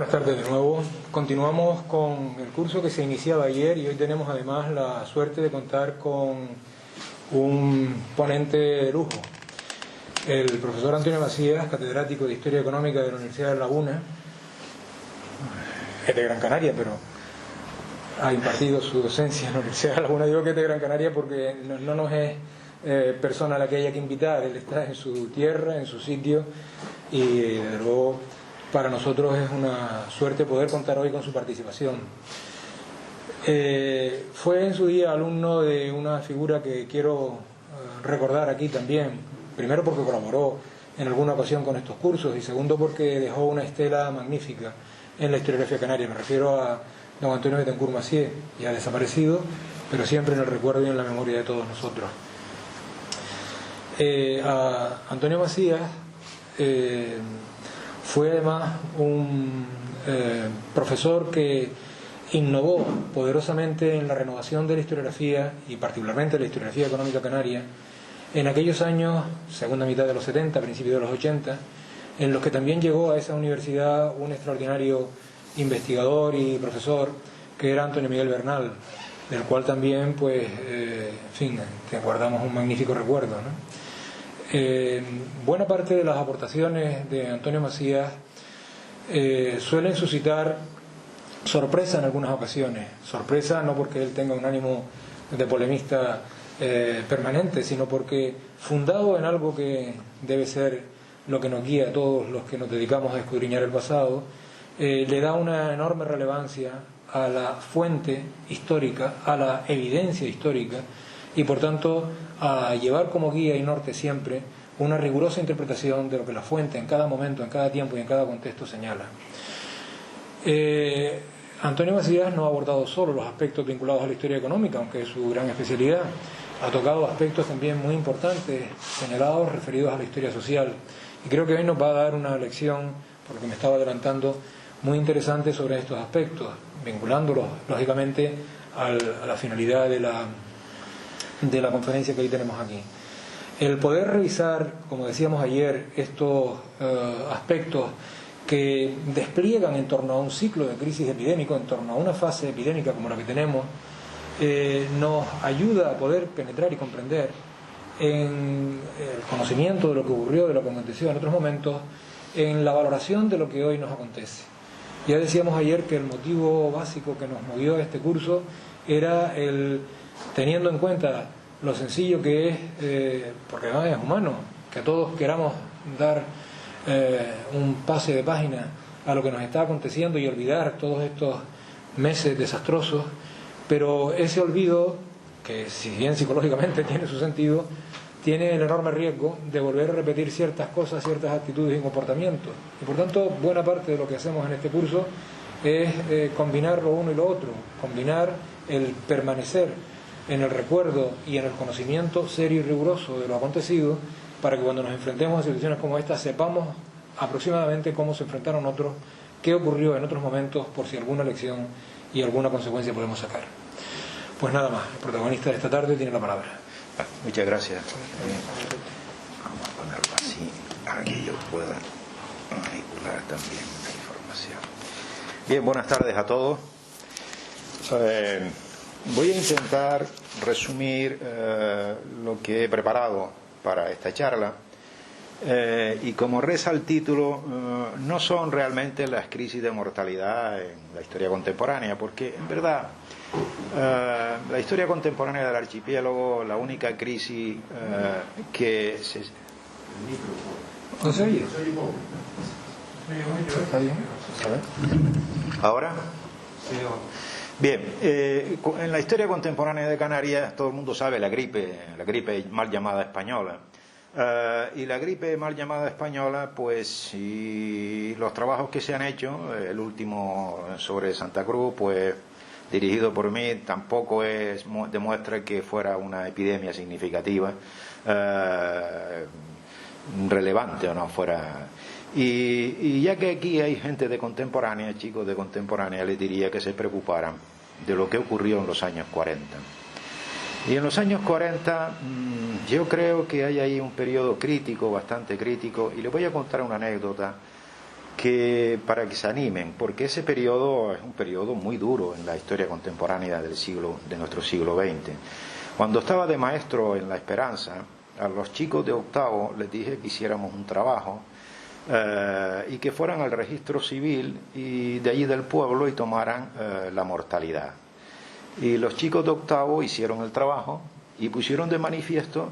Buenas tardes de nuevo. Continuamos con el curso que se iniciaba ayer y hoy tenemos además la suerte de contar con un ponente de lujo, el profesor Antonio Macías, catedrático de Historia Económica de la Universidad de La Laguna. Es de Gran Canaria, pero ha impartido su docencia en la Universidad de La Laguna. Digo que es de Gran Canaria porque no nos es persona a la que haya que invitar. Él está en su tierra, en su sitio, y desde luego para nosotros es una suerte poder contar hoy con su participación. Fue en su día alumno de una figura que quiero recordar aquí también, primero porque colaboró en alguna ocasión con estos cursos y segundo porque dejó una estela magnífica en la historiografía canaria. Me refiero a don Antonio Betancourt Macié, ya desaparecido, pero siempre en el recuerdo y en la memoria de todos nosotros. A Antonio Macías fue además un profesor que innovó poderosamente en la renovación de la historiografía y particularmente la historiografía económica canaria en aquellos años, segunda mitad de los 70, principios de los 80, en los que también llegó a esa universidad un extraordinario investigador y profesor que era Antonio Miguel Bernal, del cual también, pues, en fin, te guardamos un magnífico recuerdo, ¿no? Buena parte de las aportaciones de Antonio Macías suelen suscitar sorpresa en algunas ocasiones. Sorpresa no porque él tenga un ánimo de polemista permanente, sino porque, fundado en algo que debe ser lo que nos guía a todos los que nos dedicamos a escudriñar el pasado, le da una enorme relevancia a la fuente histórica, a la evidencia histórica, y por tanto a llevar como guía y norte siempre una rigurosa interpretación de lo que la fuente en cada momento, en cada tiempo y en cada contexto señala. Antonio Macías no ha abordado solo los aspectos vinculados a la historia económica, aunque es su gran especialidad. Ha tocado aspectos también muy importantes, señalados, referidos a la historia social. Y creo que hoy nos va a dar una lección, por lo que me estaba adelantando, muy interesante sobre estos aspectos, vinculándolos, lógicamente, a la finalidad de la conferencia que hoy tenemos aquí. El poder revisar, como decíamos ayer, estos aspectos que despliegan en torno a un ciclo de crisis epidémico, en torno a una fase epidémica como la que tenemos, nos ayuda a poder penetrar y comprender en el conocimiento de lo que ocurrió, de lo que aconteció en otros momentos, en la valoración de lo que hoy nos acontece. Ya decíamos ayer que el motivo básico que nos movió a este curso era el, teniendo en cuenta lo sencillo que es, porque además es humano, que todos queramos dar un pase de página a lo que nos está aconteciendo y olvidar todos estos meses desastrosos, pero ese olvido, que si bien psicológicamente tiene su sentido, tiene el enorme riesgo de volver a repetir ciertas cosas, ciertas actitudes y comportamientos. Y por tanto, buena parte de lo que hacemos en este curso es combinar lo uno y lo otro, combinar el permanecer en el recuerdo y en el conocimiento serio y riguroso de lo acontecido, para que cuando nos enfrentemos a situaciones como esta sepamos aproximadamente cómo se enfrentaron otros, qué ocurrió en otros momentos, por si alguna lección y alguna consecuencia podemos sacar. Pues nada más, el protagonista de esta tarde tiene la palabra. Muchas gracias. Vamos a ponerlo así para que yo pueda manipular también la información. Bien, buenas tardes a todos. Voy a intentar resumir lo que he preparado para esta charla y como reza el título, no son realmente las crisis de mortalidad en la historia contemporánea, porque en verdad la historia contemporánea del archipiélago, la única crisis que se... ¿No se oye? ¿Ahora? Bien, en la historia contemporánea de Canarias todo el mundo sabe la gripe mal llamada española. Y la gripe mal llamada española, pues, y los trabajos que se han hecho, el último sobre Santa Cruz, pues, dirigido por mí, tampoco demuestra que fuera una epidemia significativa, relevante o no fuera. Y ya que aquí hay gente de contemporánea, chicos de contemporánea, les diría que se preocuparan de lo que ocurrió en los años 40. Y en los años 40 yo creo que hay ahí un periodo crítico, bastante crítico, y les voy a contar una anécdota para que se animen, porque ese periodo es un periodo muy duro en la historia contemporánea de nuestro siglo XX. Cuando estaba de maestro en La Esperanza, a los chicos de octavo les dije que hiciéramos un trabajo y que fueran al registro civil y de allí del pueblo y tomaran la mortalidad. Y los chicos de octavo hicieron el trabajo y pusieron de manifiesto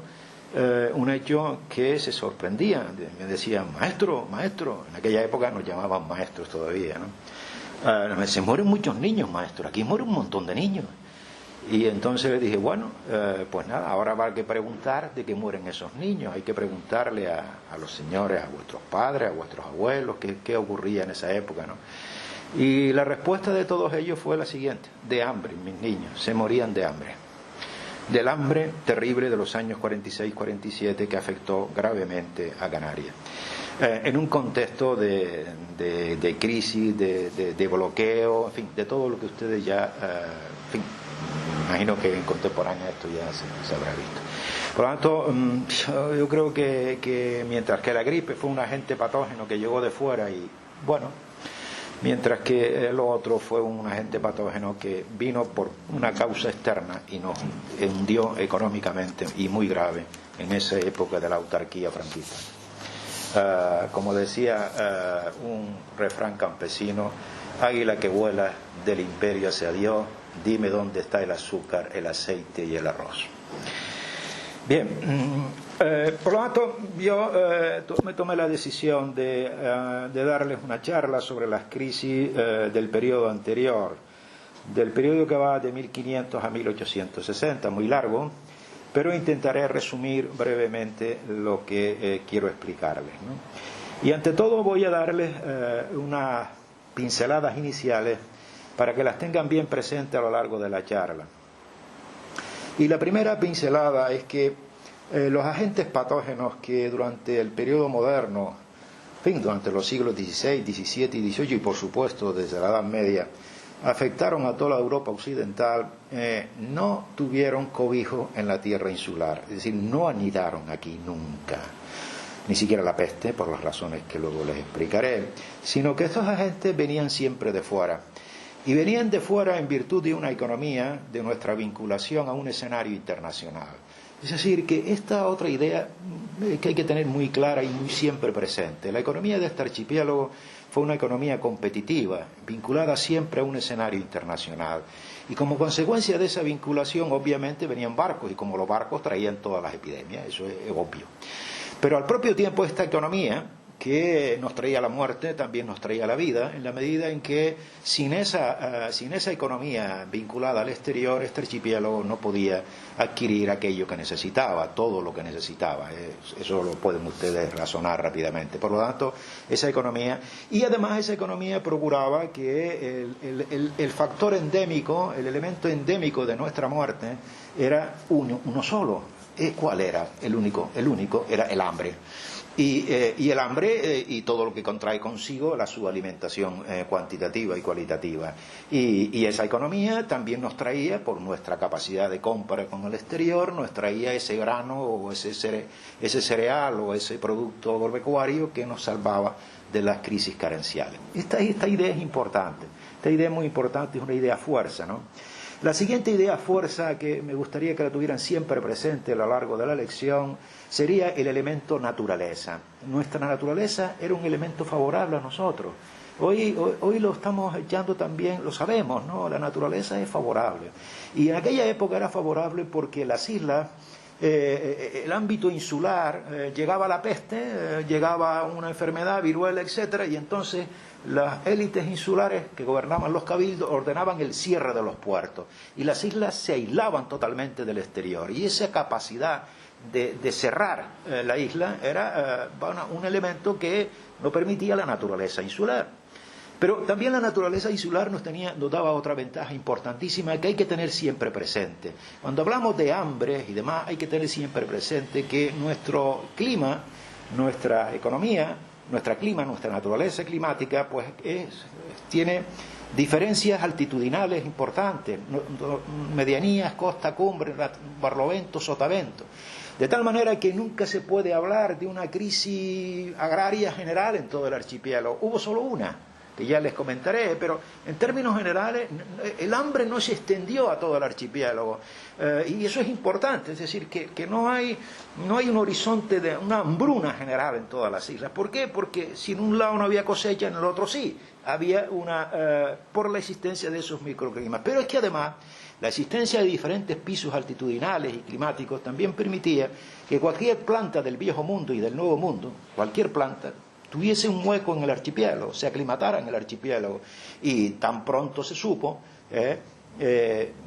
un hecho que se sorprendía. Me decían, maestro, maestro, en aquella época nos llamaban maestros todavía, ¿no? Se mueren muchos niños, maestro, aquí mueren un montón de niños. Y entonces le dije, bueno, pues nada, ahora va a que preguntar de qué mueren esos niños, hay que preguntarle a los señores, a vuestros padres, a vuestros abuelos, qué ocurría en esa época, ¿no? Y la respuesta de todos ellos fue la siguiente: de hambre, mis niños, se morían de hambre. Del hambre terrible de los años 46-47 que afectó gravemente a Canarias. En un contexto de crisis, de bloqueo, en fin, de todo lo que ustedes ya, en fin, imagino que en contemporánea esto ya se habrá visto. Por lo tanto, yo creo que mientras que la gripe fue un agente patógeno que llegó de fuera y, bueno, mientras que lo otro fue un agente patógeno que vino por una causa externa y nos hundió económicamente y muy grave en esa época de la autarquía franquista. Como decía un refrán campesino, águila que vuela del imperio hacia Dios, dime dónde está el azúcar, el aceite y el arroz. Bien, por lo tanto yo me tomé la decisión de darles una charla sobre las crisis del periodo anterior, del periodo que va de 1500 a 1860, muy largo, pero intentaré resumir brevemente lo que quiero explicarles, ¿no? Y ante todo voy a darles unas pinceladas iniciales para que las tengan bien presentes a lo largo de la charla. Y la primera pincelada es que los agentes patógenos que durante el periodo moderno, en fin, durante los siglos XVI, XVII y XVIII y por supuesto desde la Edad Media, afectaron a toda la Europa occidental, no tuvieron cobijo en la tierra insular, es decir, no anidaron aquí nunca, ni siquiera la peste, por las razones que luego les explicaré, sino que estos agentes venían siempre de fuera. Y venían de fuera en virtud de una economía, de nuestra vinculación a un escenario internacional. Es decir, que esta otra idea que hay que tener muy clara y muy siempre presente. La economía de este archipiélago fue una economía competitiva, vinculada siempre a un escenario internacional. Y como consecuencia de esa vinculación, obviamente, venían barcos, y como los barcos traían todas las epidemias, eso es obvio. Pero al propio tiempo esta economía, que nos traía la muerte, también nos traía la vida, en la medida en que sin esa economía vinculada al exterior, este archipiélago no podía adquirir aquello que necesitaba, todo lo que necesitaba. Eso lo pueden ustedes razonar rápidamente. Por lo tanto, esa economía, y además esa economía procuraba que el factor endémico, el elemento endémico de nuestra muerte, era uno solo. ¿Cuál era? El único era el hambre. Y el hambre y todo lo que contrae consigo la subalimentación cuantitativa y cualitativa. Y esa economía también nos traía, por nuestra capacidad de compra con el exterior, nos traía ese grano o ese cereal o ese producto agropecuario que nos salvaba de las crisis carenciales. Esta idea es importante, esta idea es muy importante, es una idea fuerza, ¿no? La siguiente idea fuerza que me gustaría que la tuvieran siempre presente a lo largo de la lección sería el elemento naturaleza. Nuestra naturaleza era un elemento favorable a nosotros. Hoy lo estamos echando también, lo sabemos, ¿no? La naturaleza es favorable. Y en aquella época era favorable porque las islas, el ámbito insular, llegaba la peste, llegaba una enfermedad, viruela, etcétera, y entonces las élites insulares que gobernaban los cabildos ordenaban el cierre de los puertos y las islas se aislaban totalmente del exterior, y esa capacidad de cerrar la isla era un elemento que no permitía la naturaleza insular. Pero también la naturaleza insular nos daba otra ventaja importantísima que hay que tener siempre presente. Cuando hablamos de hambre y demás, hay que tener siempre presente que nuestro clima, nuestra economía, nuestra naturaleza climática, pues tiene diferencias altitudinales importantes, medianías, costa, cumbre, barlovento, sotavento. De tal manera que nunca se puede hablar de una crisis agraria general en todo el archipiélago. Hubo solo una, que ya les comentaré, pero en términos generales el hambre no se extendió a todo el archipiélago. Y eso es importante, es decir, que no hay un horizonte de una hambruna general en todas las islas. ¿Por qué? Porque si en un lado no había cosecha, en el otro sí. Había por la existencia de esos microclimas. Pero es que además la existencia de diferentes pisos altitudinales y climáticos también permitía que cualquier planta del viejo mundo y del nuevo mundo, cualquier planta, tuviese un hueco en el archipiélago, se aclimatara en el archipiélago. Y tan pronto se supo,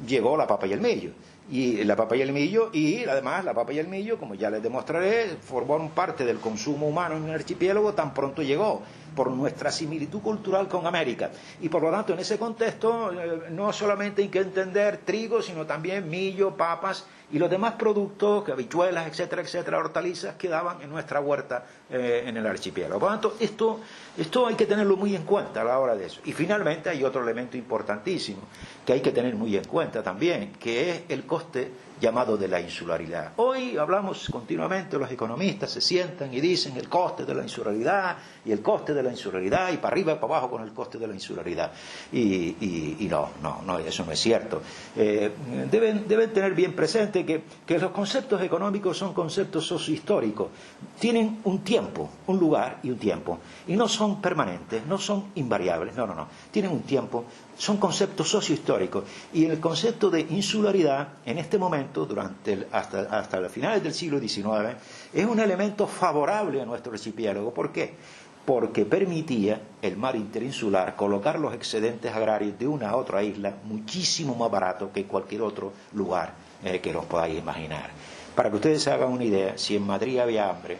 llegó la papa y el millo. Y la papa y el millo, y además la papa y el millo, como ya les demostraré, formaron parte del consumo humano en el archipiélago tan pronto llegó, por nuestra similitud cultural con América. Y por lo tanto, en ese contexto, no solamente hay que entender trigo, sino también millo, papas y los demás productos, habichuelas, etcétera, etcétera, hortalizas que daban en nuestra huerta en el archipiélago. Por lo tanto, esto hay que tenerlo muy en cuenta a la hora de eso. Y finalmente hay otro elemento importantísimo que hay que tener muy en cuenta también, que es el coste llamado de la insularidad. Hoy hablamos continuamente, los economistas se sientan y dicen el coste de la insularidad y el coste de la insularidad y para arriba y para abajo con el coste de la insularidad. Y no, eso no es cierto. Deben tener bien presente que los conceptos económicos son conceptos sociohistóricos. Tienen un tiempo, un lugar y un tiempo. Y no son permanentes, no son invariables, no. Tienen un tiempo, son conceptos sociohistóricos. Y el concepto de insularidad, en este momento, hasta los finales del siglo XIX, es un elemento favorable a nuestro archipiélago. ¿Por qué? Porque permitía el mar interinsular colocar los excedentes agrarios de una a otra isla muchísimo más barato que cualquier otro lugar que los podáis imaginar. Para que ustedes se hagan una idea, si en Madrid había hambre,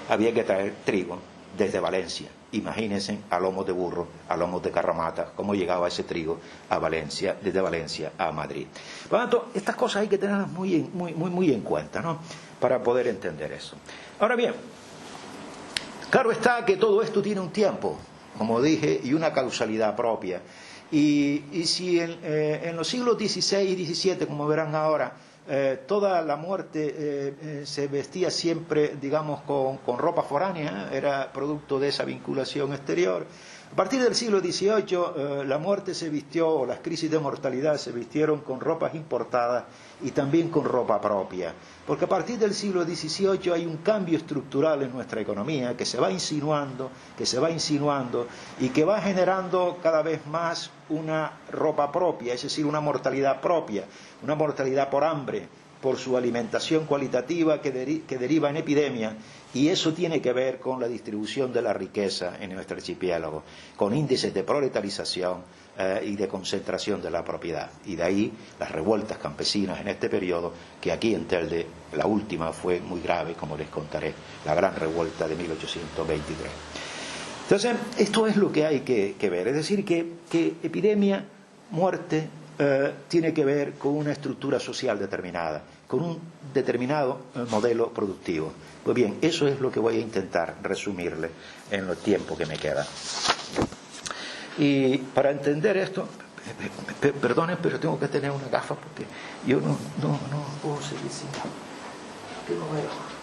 había que traer trigo desde Valencia. Imagínense a lomos de burro, a lomos de carramata, cómo llegaba ese trigo a Valencia, desde Valencia a Madrid. Por lo tanto, estas cosas hay que tenerlas muy en cuenta, ¿no?, para poder entender eso. Ahora bien, claro está que todo esto tiene un tiempo, como dije, y una causalidad propia. Y si en los siglos XVI y XVII, como verán ahora, toda la muerte se vestía siempre, digamos, con ropa foránea, era producto de esa vinculación exterior. A partir del siglo XVIII la muerte se vistió, o las crisis de mortalidad se vistieron con ropas importadas y también con ropa propia. Porque a partir del siglo XVIII hay un cambio estructural en nuestra economía que se va insinuando y que va generando cada vez más una ropa propia, es decir, una mortalidad propia, una mortalidad por hambre, por su alimentación cualitativa que deriva en epidemia, y eso tiene que ver con la distribución de la riqueza en nuestro archipiélago, con índices de proletarización y de concentración de la propiedad. Y de ahí las revueltas campesinas en este periodo, que aquí en Telde la última fue muy grave, como les contaré, la gran revuelta de 1823. Entonces, esto es lo que hay que ver, es decir, que epidemia, muerte, tiene que ver con una estructura social determinada, con un determinado modelo productivo. Pues bien, eso es lo que voy a intentar resumirle en los tiempos que me quedan. Y para entender esto, perdonen, pero tengo que tener una gafa porque yo no puedo seguir sin gafa, que no veo.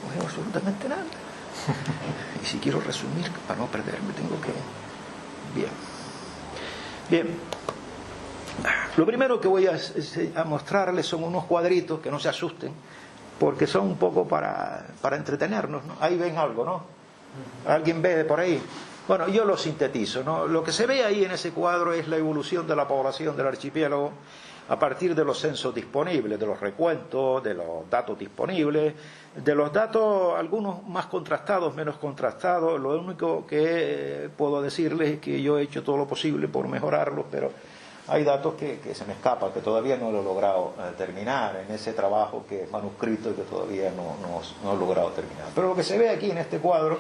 No veo absolutamente nada. Y si quiero resumir, para no perderme, tengo que... Bien. Lo primero que voy a mostrarles son unos cuadritos, que no se asusten, porque son un poco para entretenernos, ¿no? Ahí ven algo, ¿no? ¿Alguien ve por ahí? Bueno, yo lo sintetizo, ¿no? Lo que se ve ahí en ese cuadro es la evolución de la población del archipiélago a partir de los censos disponibles, de los recuentos, de los datos disponibles, de los datos, algunos más contrastados, menos contrastados. Lo único que puedo decirles es que yo he hecho todo lo posible por mejorarlos, pero hay datos que se me escapan, que todavía no lo he logrado terminar en ese trabajo que es manuscrito y que todavía no he logrado terminar. Pero lo que se ve aquí en este cuadro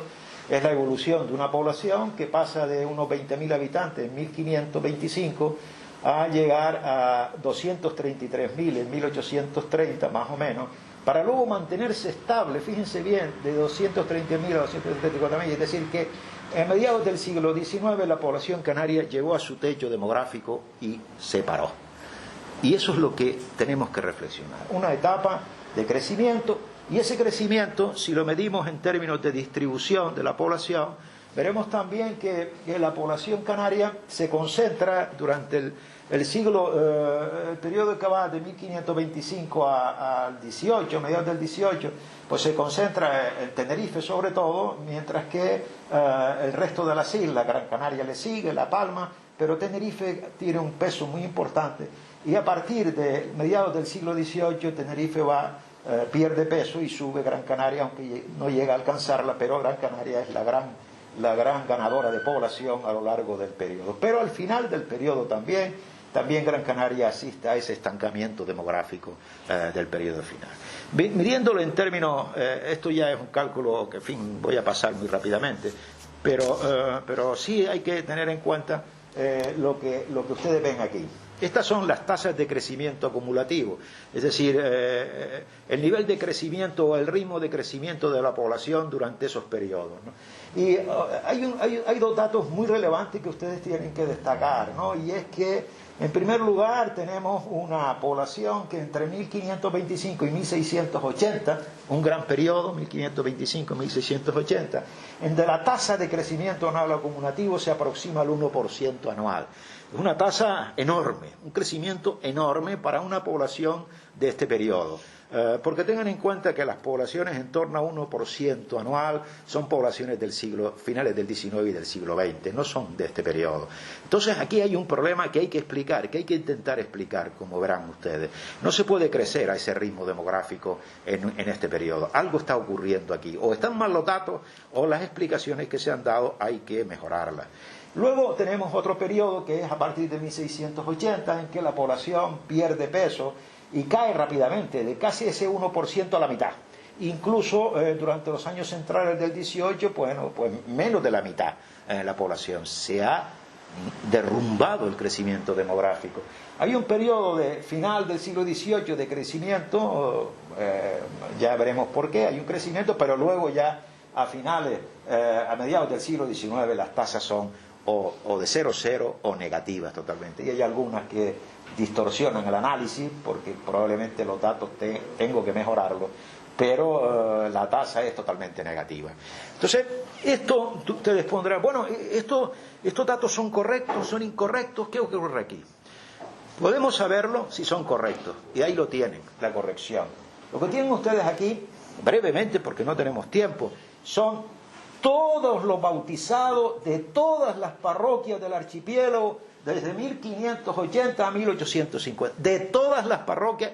es la evolución de una población que pasa de unos 20.000 habitantes en 1525 a llegar a 233.000 en 1830 más o menos, para luego mantenerse estable, fíjense bien, de 230.000 a 234.000, es decir que en mediados del siglo XIX la población canaria llegó a su techo demográfico y se paró. Y eso es lo que tenemos que reflexionar. Una etapa de crecimiento, y ese crecimiento, si lo medimos en términos de distribución de la población, veremos también que la población canaria se concentra durante el periodo que va de 1525 al 18, mediados del 18, pues se concentra en Tenerife sobre todo, mientras que el resto de las islas, Gran Canaria le sigue, La Palma, pero Tenerife tiene un peso muy importante. Y a partir de mediados del siglo XVIII, Tenerife pierde peso y sube Gran Canaria, aunque no llega a alcanzarla, pero Gran Canaria es la gran ganadora de población a lo largo del periodo. Pero al final del periodo también Gran Canaria asiste a ese estancamiento demográfico del periodo final. Midiéndolo en términos, esto ya es un cálculo que, en fin, voy a pasar muy rápidamente, pero sí hay que tener en cuenta lo que ustedes ven aquí. Estas son las tasas de crecimiento acumulativo, es decir, el nivel de crecimiento o el ritmo de crecimiento de la población durante esos periodos, ¿no? Y hay dos datos muy relevantes que ustedes tienen que destacar, ¿no? Y es que, en primer lugar, tenemos una población que entre 1525 y 1680, un gran periodo, 1525-1680, en donde la tasa de crecimiento anual acumulativo se aproxima al 1% anual. Es una tasa enorme, un crecimiento enorme para una población de este periodo. Porque tengan en cuenta que las poblaciones en torno a 1% anual son poblaciones finales del XIX y del siglo XX, no son de este periodo. Entonces aquí hay un problema que hay que explicar, que hay que intentar explicar, como verán ustedes. No se puede crecer a ese ritmo demográfico en este periodo. Algo está ocurriendo aquí. O están mal los datos o las explicaciones que se han dado hay que mejorarlas. Luego tenemos otro periodo que es a partir de 1680, en que la población pierde peso y cae rápidamente, de casi ese 1% a la mitad. Incluso durante los años centrales del 18, pues menos de la mitad la población. Se ha derrumbado el crecimiento demográfico. Hay un periodo de final del siglo XVIII de crecimiento, ya veremos por qué, hay un crecimiento, pero luego ya a mediados del siglo XIX las tasas son o de 0,0 o negativas totalmente. Y hay algunas que distorsionan el análisis porque probablemente los datos tengo que mejorarlos, pero la tasa es totalmente negativa. Entonces, esto ustedes pondrán, bueno, estos datos son correctos, son incorrectos, ¿qué ocurre aquí? Podemos saberlo si son correctos, y ahí lo tienen, la corrección. Lo que tienen ustedes aquí, brevemente porque no tenemos tiempo, son todos los bautizados de todas las parroquias del archipiélago desde 1580 a 1850, de todas las parroquias,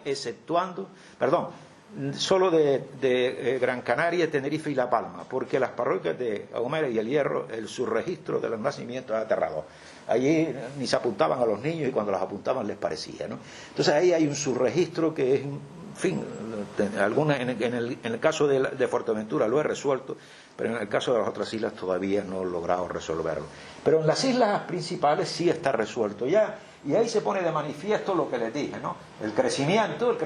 solo de Gran Canaria, Tenerife y La Palma, porque las parroquias de La Gomera y El Hierro, el subregistro de los nacimientos es aterrador. Allí ni se apuntaban a los niños y cuando los apuntaban les parecía, ¿no? Entonces ahí hay un subregistro que es, en fin, en el caso de Fuerteventura lo he resuelto, pero en el caso de las otras islas todavía no he logrado resolverlo. Pero en las islas principales sí está resuelto ya, y ahí se pone de manifiesto lo que les dije, ¿no? El crecimiento,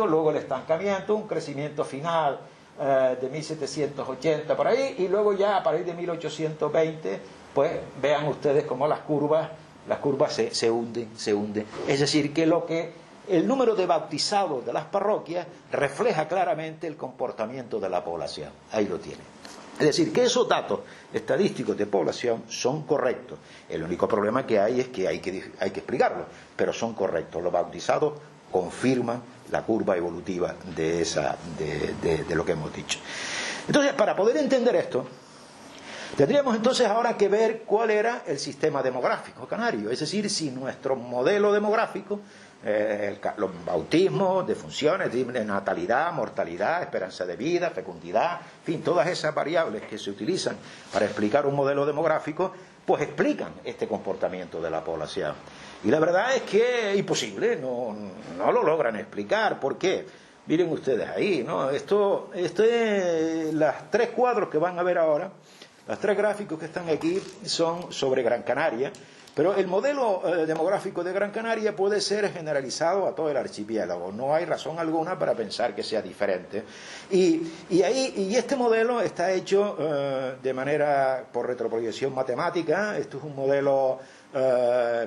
luego el estancamiento, un crecimiento final de 1780 por ahí, y luego ya a partir de 1820, pues vean ustedes cómo las curvas se hunden. Es decir, que el número de bautizados de las parroquias refleja claramente el comportamiento de la población. Ahí lo tienen. Es decir, que esos datos estadísticos de población son correctos. El único problema que hay es que hay que explicarlo, pero son correctos. Los bautizados confirman la curva evolutiva de lo que hemos dicho. Entonces, para poder entender esto, Tendríamos entonces ahora que ver cuál era el sistema demográfico canario, es decir, si nuestro modelo demográfico, los bautismos, defunciones, de natalidad, mortalidad, esperanza de vida, fecundidad, en fin, todas esas variables que se utilizan para explicar un modelo demográfico, pues explican este comportamiento de la población. Y la verdad es que es imposible, no lo logran explicar. ¿Por qué? Miren ustedes ahí, ¿no? Esto es, las 3 cuadros que van a ver ahora, los 3 gráficos que están aquí son sobre Gran Canaria, pero el modelo demográfico de Gran Canaria puede ser generalizado a todo el archipiélago. No hay razón alguna para pensar que sea diferente. Y este modelo está hecho de manera por retroproyección matemática. Esto es un modelo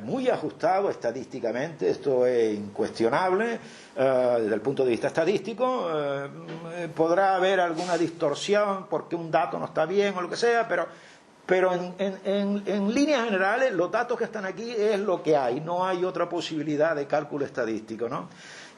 muy ajustado estadísticamente, esto es incuestionable desde el punto de vista estadístico. Podrá haber alguna distorsión porque un dato no está bien o lo que sea, pero en líneas generales los datos que están aquí es lo que hay, no hay otra posibilidad de cálculo estadístico, ¿no?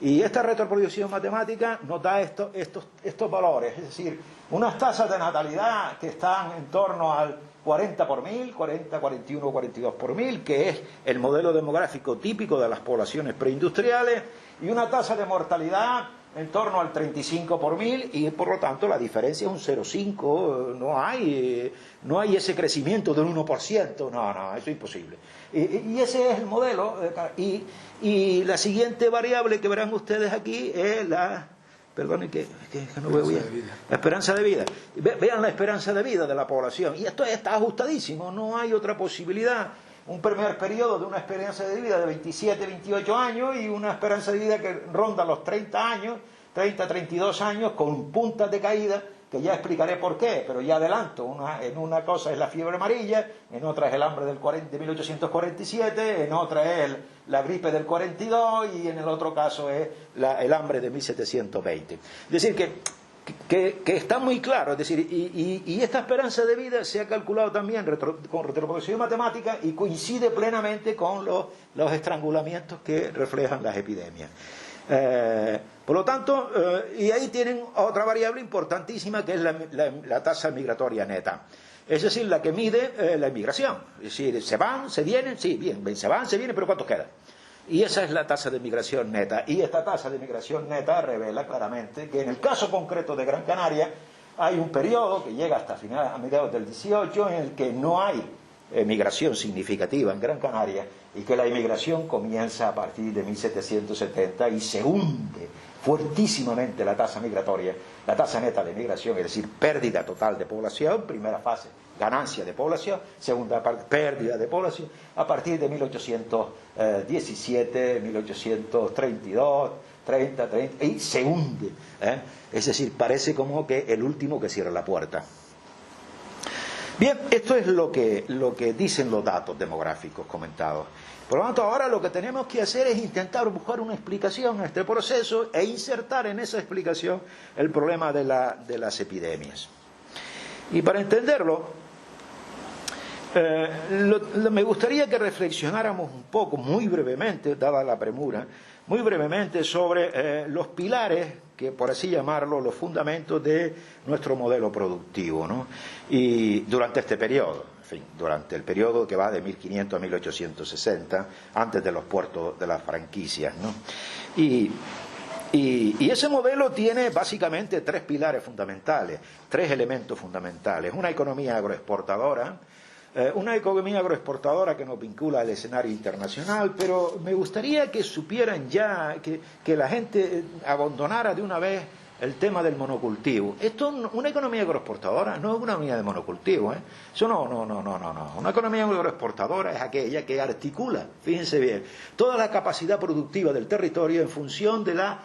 Y esta retroproyección matemática nos da estos valores, es decir, unas tasas de natalidad que están en torno al 40 por 1000, 40, 41, 42 por 1000, que es el modelo demográfico típico de las poblaciones preindustriales, y una tasa de mortalidad en torno al 35 por 1000, y por lo tanto la diferencia es un 0,5, no hay ese crecimiento del 1%, no, eso es imposible. Y ese es el modelo, y la siguiente variable que verán ustedes aquí es la... Perdonen que no veo bien. La esperanza de vida. Vean la esperanza de vida de la población. Y esto está ajustadísimo, no hay otra posibilidad. Un primer periodo de una esperanza de vida de 27, 28 años y una esperanza de vida que ronda los 30 años, 30, 32 años, con puntas de caída, que ya explicaré por qué, pero ya adelanto. En una cosa es la fiebre amarilla, en otra es el hambre de 1847, en otra es la gripe del 42 y en el otro caso es el hambre de 1720. Es decir, que está muy claro, es decir, y esta esperanza de vida se ha calculado también con retroproyección matemática y coincide plenamente con los estrangulamientos que reflejan las epidemias. Por lo tanto, y ahí tienen otra variable importantísima que es la tasa migratoria neta, es decir, la que mide la inmigración. Es decir, se van, se vienen, sí, bien, se van, se vienen, pero ¿cuántos quedan? Y esa es la tasa de migración neta. Y esta tasa de migración neta revela claramente que en el caso concreto de Gran Canaria hay un periodo que llega hasta a mediados del 18 en el que no hay migración significativa en Gran Canaria y que la inmigración comienza a partir de 1770 y se hunde fuertísimamente la tasa migratoria, la tasa neta de migración, es decir, pérdida total de población, primera fase, ganancia de población, segunda parte, pérdida de población, a partir de 1817, 1832, 30, y se hunde, es decir, parece como que el último que cierra la puerta. Bien, esto es lo que dicen los datos demográficos comentados. Por lo tanto, ahora lo que tenemos que hacer es intentar buscar una explicación a este proceso e insertar en esa explicación el problema de las epidemias. Y para entenderlo, me gustaría que reflexionáramos un poco, muy brevemente, dada la premura, muy brevemente sobre los pilares, que por así llamarlo, los fundamentos de nuestro modelo productivo, ¿no? Y durante este periodo, en fin, durante el periodo que va de 1500 a 1860, antes de los puertos de las franquicias, ¿no? Y ese modelo tiene básicamente 3 pilares fundamentales, 3 elementos fundamentales. Una economía agroexportadora que nos vincula al escenario internacional, pero me gustaría que supieran ya, que la gente abandonara de una vez el tema del monocultivo. Una economía agroexportadora no es una economía de monocultivo, Eso no. Una economía agroexportadora es aquella que articula, fíjense bien, toda la capacidad productiva del territorio en función de la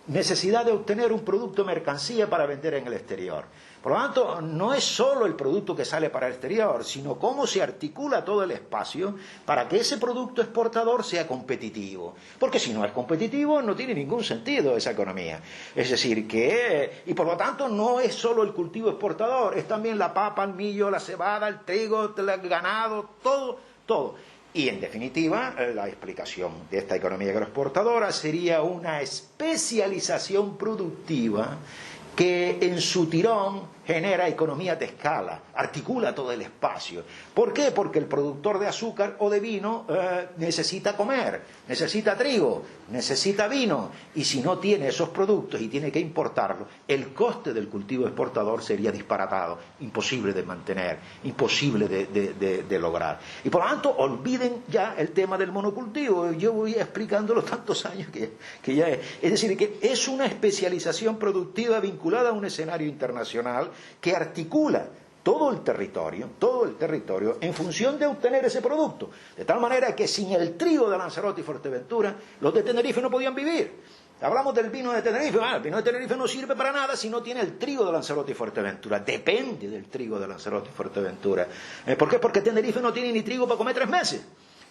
necesidad de obtener un producto mercancía para vender en el exterior. Por lo tanto, no es solo el producto que sale para el exterior, sino cómo se articula todo el espacio para que ese producto exportador sea competitivo. Porque si no es competitivo, no tiene ningún sentido esa economía. Es decir, y por lo tanto no es solo el cultivo exportador, es también la papa, el millo, la cebada, el trigo, el ganado, todo. Y en definitiva, la explicación de esta economía agroexportadora sería una especialización productiva que en su tirón genera economías de escala, articula todo el espacio. ¿Por qué? Porque el productor de azúcar o de vino necesita comer, necesita trigo, necesita vino, y si no tiene esos productos y tiene que importarlos, el coste del cultivo exportador sería disparatado, imposible de mantener, imposible de lograr. Y por lo tanto, olviden ya el tema del monocultivo. Yo voy explicándolo tantos años que ya es decir, que es una especialización productiva vinculada a un escenario internacional que articula todo el territorio en función de obtener ese producto, de tal manera que sin el trigo de Lanzarote y Fuerteventura los de Tenerife no podían vivir. Hablamos del vino de Tenerife. El vino de Tenerife no sirve para nada si no tiene el trigo de Lanzarote y Fuerteventura. Depende del trigo de Lanzarote y Fuerteventura. ¿Por qué? Porque Tenerife no tiene ni trigo para comer 3 meses.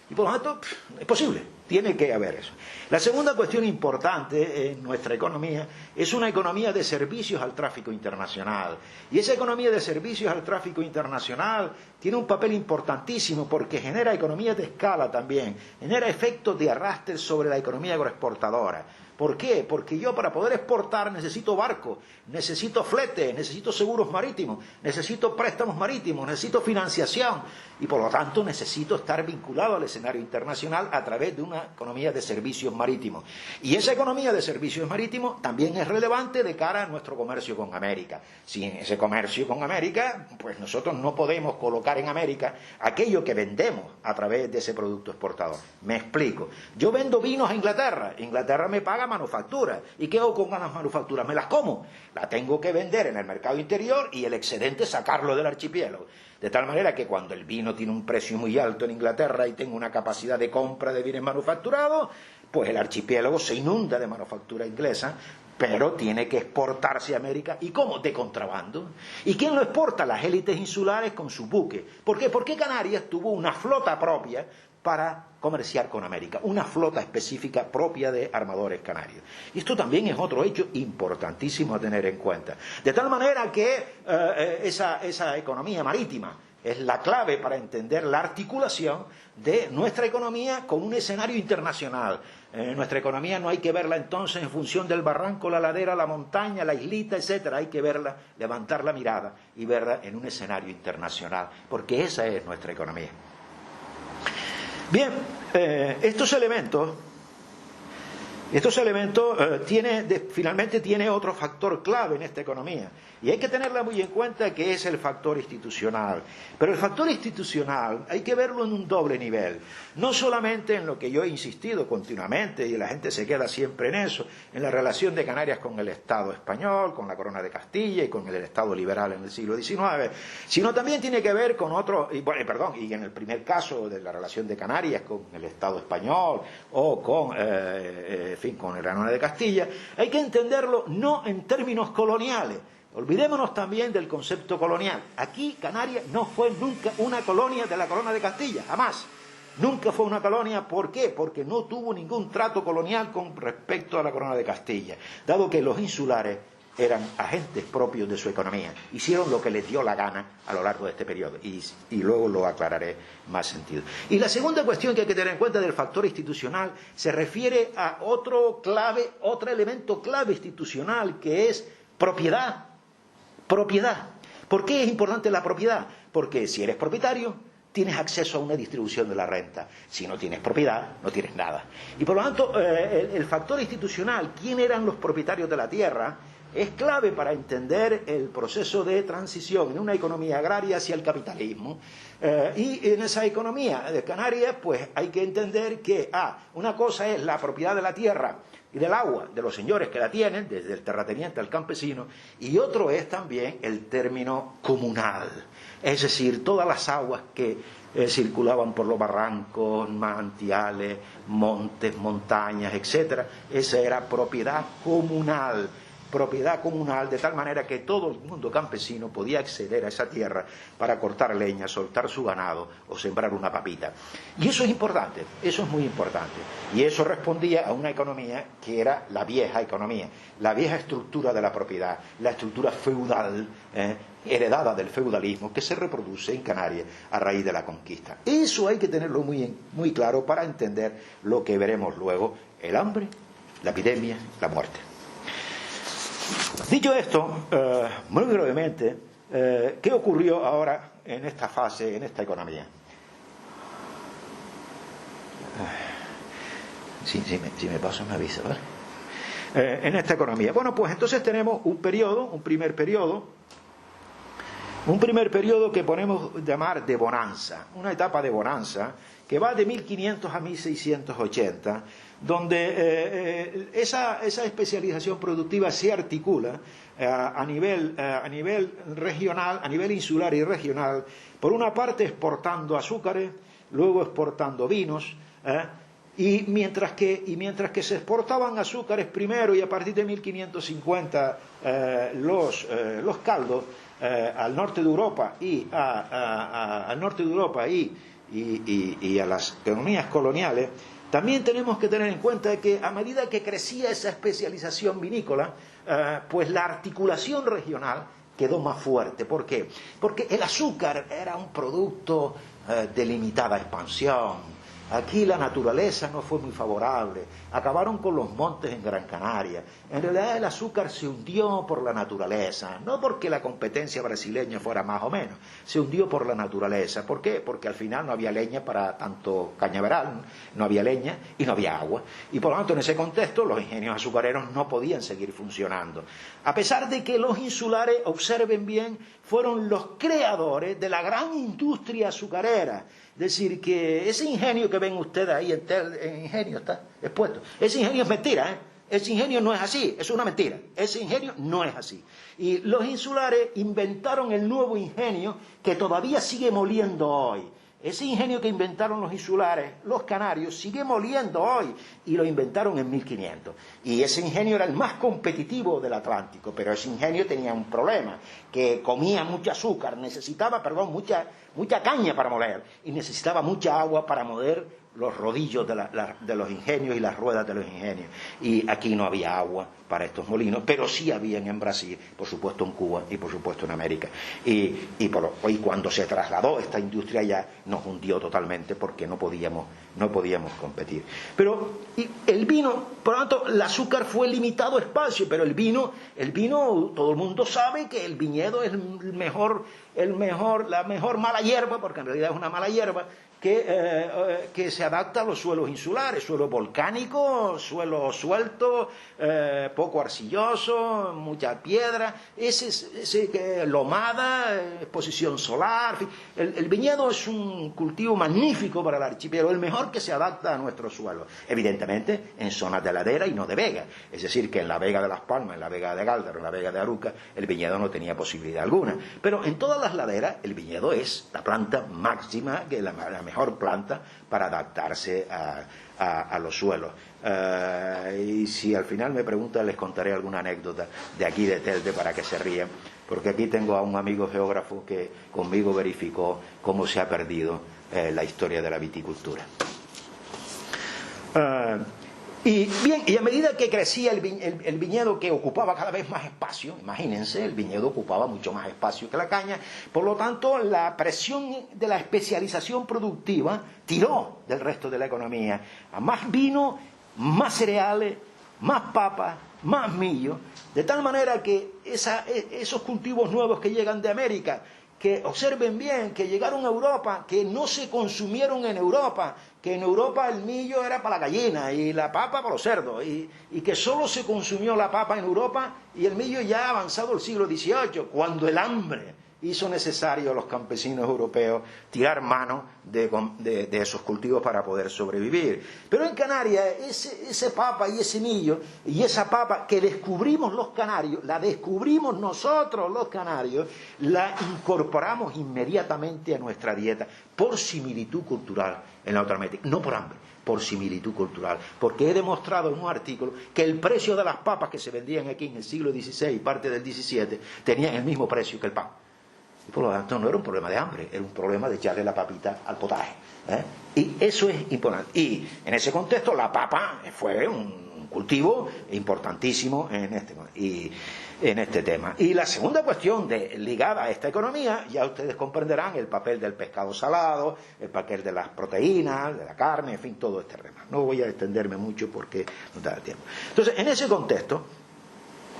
Y por lo tanto, es posible, tiene que haber eso. La segunda cuestión importante en nuestra economía es una economía de servicios al tráfico internacional. Y esa economía de servicios al tráfico internacional tiene un papel importantísimo porque genera economías de escala también, genera efectos de arrastre sobre la economía agroexportadora. ¿Por qué? Porque yo para poder exportar necesito barco, necesito flete, necesito seguros marítimos, necesito préstamos marítimos, necesito financiación y por lo tanto necesito estar vinculado al escenario internacional a través de una economía de servicios marítimos. Y esa economía de servicios marítimos también es relevante de cara a nuestro comercio con América. Sin ese comercio con América, pues nosotros no podemos colocar en América aquello que vendemos a través de ese producto exportador. Me explico. Yo vendo vinos a Inglaterra. Inglaterra me paga manufactura. ¿Y qué hago con las manufacturas? Me las como. Las tengo que vender en el mercado interior y el excedente sacarlo del archipiélago. De tal manera que cuando el vino tiene un precio muy alto en Inglaterra y tengo una capacidad de compra de bienes manufacturados, pues el archipiélago se inunda de manufactura inglesa, pero tiene que exportarse a América. ¿Y cómo? De contrabando. ¿Y quién lo exporta? Las élites insulares con sus buques. ¿Por qué? Porque Canarias tuvo una flota propia para comerciar con América, una flota específica propia de armadores canarios. Y esto también es otro hecho importantísimo a tener en cuenta. De tal manera que esa economía marítima es la clave para entender la articulación de nuestra economía con un escenario internacional. Nuestra economía no hay que verla entonces en función del barranco, la ladera, la montaña, la islita, etcétera. Hay que verla, levantar la mirada y verla en un escenario internacional, porque esa es nuestra economía. Bien, estos elementos finalmente tiene otro factor clave en esta economía y hay que tenerla muy en cuenta, que es el factor institucional. Pero el factor institucional hay que verlo en un doble nivel, no solamente en lo que yo he insistido continuamente y la gente se queda siempre en eso, en la relación de Canarias con el Estado español, con la Corona de Castilla y con el Estado liberal en el siglo XIX, sino también tiene que ver con otro, y en el primer caso de la relación de Canarias con el Estado español o con el Corona de Castilla, hay que entenderlo no en términos coloniales. Olvidémonos también del concepto colonial. Aquí Canarias no fue nunca una colonia de la Corona de Castilla, jamás. Nunca fue una colonia. ¿Por qué? Porque no tuvo ningún trato colonial con respecto a la Corona de Castilla, dado que los insulares eran agentes propios de su economía, hicieron lo que les dio la gana a lo largo de este periodo, y luego lo aclararé más sentido. Y la segunda cuestión que hay que tener en cuenta del factor institucional se refiere a otro elemento clave institucional, que es propiedad. Propiedad. ¿Por qué es importante la propiedad? Porque si eres propietario, tienes acceso a una distribución de la renta. Si no tienes propiedad, no tienes nada. Y por lo tanto, el factor institucional, quién eran los propietarios de la tierra, es clave para entender el proceso de transición en una economía agraria hacia el capitalismo. Y en esa economía de Canarias, pues hay que entender que, una cosa es la propiedad de la tierra y del agua de los señores que la tienen, desde el terrateniente al campesino, y otro es también el término comunal, es decir, todas las aguas que circulaban por los barrancos, manantiales, montes, montañas, etcétera. Esa era propiedad comunal, de tal manera que todo el mundo campesino podía acceder a esa tierra para cortar leña, soltar su ganado o sembrar una papita. Y eso es importante, eso es muy importante. Y eso respondía a una economía que era la vieja economía, la vieja estructura de la propiedad, la estructura feudal, heredada del feudalismo, que se reproduce en Canarias a raíz de la conquista. Eso hay que tenerlo muy claro para entender lo que veremos luego: el hambre, la epidemia, la muerte. Dicho esto, muy brevemente, ¿Qué ocurrió ahora en esta fase, en esta economía? Si me paso me avisa, ¿vale? En esta economía. Bueno, pues entonces tenemos un primer periodo que podemos llamar de bonanza, una etapa de bonanza que va de 1500 a 1680, donde esa especialización productiva se articula a nivel regional, a nivel insular y regional, por una parte exportando azúcares, luego exportando vinos, y mientras que se exportaban azúcares primero, y a partir de 1550 los caldos al norte de Europa y a las economías coloniales, también tenemos que tener en cuenta que a medida que crecía esa especialización vinícola, pues la articulación regional quedó más fuerte. ¿Por qué? Porque el azúcar era un producto de limitada expansión. Aquí la naturaleza no fue muy favorable, acabaron con los montes en Gran Canaria. En realidad el azúcar se hundió por la naturaleza, no porque la competencia brasileña fuera más o menos, se hundió por la naturaleza. ¿Por qué? Porque al final no había leña para tanto cañaveral, no había leña y no había agua. Y por lo tanto en ese contexto los ingenios azucareros no podían seguir funcionando. A pesar de que los insulares, observen bien, fueron los creadores de la gran industria azucarera. Es decir, que ese ingenio que ven ustedes ahí en Ingenio está expuesto, ese ingenio es mentira, ¿eh? Ese ingenio no es así, es una mentira, ese ingenio no es así. Y los insulares inventaron el nuevo ingenio que todavía sigue moliendo hoy. Ese ingenio que inventaron los insulares, los canarios, sigue moliendo hoy, y lo inventaron en 1500. Y ese ingenio era el más competitivo del Atlántico, pero ese ingenio tenía un problema, que comía mucho azúcar, necesitaba, mucha caña para moler, y necesitaba mucha agua para moler los rodillos de los ingenios y las ruedas de los ingenios. Y aquí no había agua para estos molinos, pero sí habían en Brasil, por supuesto en Cuba y por supuesto en América. Y cuando se trasladó esta industria ya nos hundió totalmente porque no podíamos competir. Pero el vino, por lo tanto, el azúcar fue limitado espacio, pero el vino, todo el mundo sabe que el viñedo es la mejor mala hierba, porque en realidad es una mala hierba, que se adapta a los suelos insulares, suelo volcánico, suelo suelto, poco arcilloso, mucha piedra, lomada, exposición solar. En fin, el viñedo es un cultivo magnífico para el archipiélago, el mejor que se adapta a nuestro suelo, evidentemente en zonas de ladera y no de vega. Es decir, que en la Vega de Las Palmas, en la Vega de Gáldaro, en la Vega de Aruca, el viñedo no tenía posibilidad alguna. Pero en todas las laderas el viñedo es la planta máxima, que es la mejor planta para adaptarse a los suelos. Y si al final me preguntan, les contaré alguna anécdota de aquí de Telde para que se rían, porque aquí tengo a un amigo geógrafo que conmigo verificó cómo se ha perdido la historia de la viticultura. Y bien, y a medida que crecía el viñedo, que ocupaba cada vez más espacio, imagínense, el viñedo ocupaba mucho más espacio que la caña, por lo tanto la presión de la especialización productiva tiró del resto de la economía a más vino, más cereales, más papas, más millo, de tal manera que esos cultivos nuevos que llegan de América, que observen bien, que llegaron a Europa, que no se consumieron en Europa, que en Europa el millo era para la gallina y la papa para los cerdos, y que solo se consumió la papa en Europa y el millo ya avanzado el siglo XVIII, cuando el hambre hizo necesario a los campesinos europeos tirar mano de esos cultivos para poder sobrevivir. Pero en Canarias, ese papa y ese millo, y esa papa que descubrimos los canarios, la descubrimos nosotros los canarios, la incorporamos inmediatamente a nuestra dieta por similitud cultural en la otra América, no por hambre, por similitud cultural, porque he demostrado en un artículo que el precio de las papas que se vendían aquí en el siglo XVI y parte del XVII tenían el mismo precio que el pan. Y por lo tanto no era un problema de hambre, era un problema de echarle la papita al potaje, Y eso es importante. Y en ese contexto la papa fue un cultivo importantísimo en este tema. Y la segunda cuestión ligada a esta economía, ya ustedes comprenderán el papel del pescado salado, el papel de las proteínas, de la carne, en fin, todo este tema. No voy a extenderme mucho porque no da tiempo. Entonces, en ese contexto,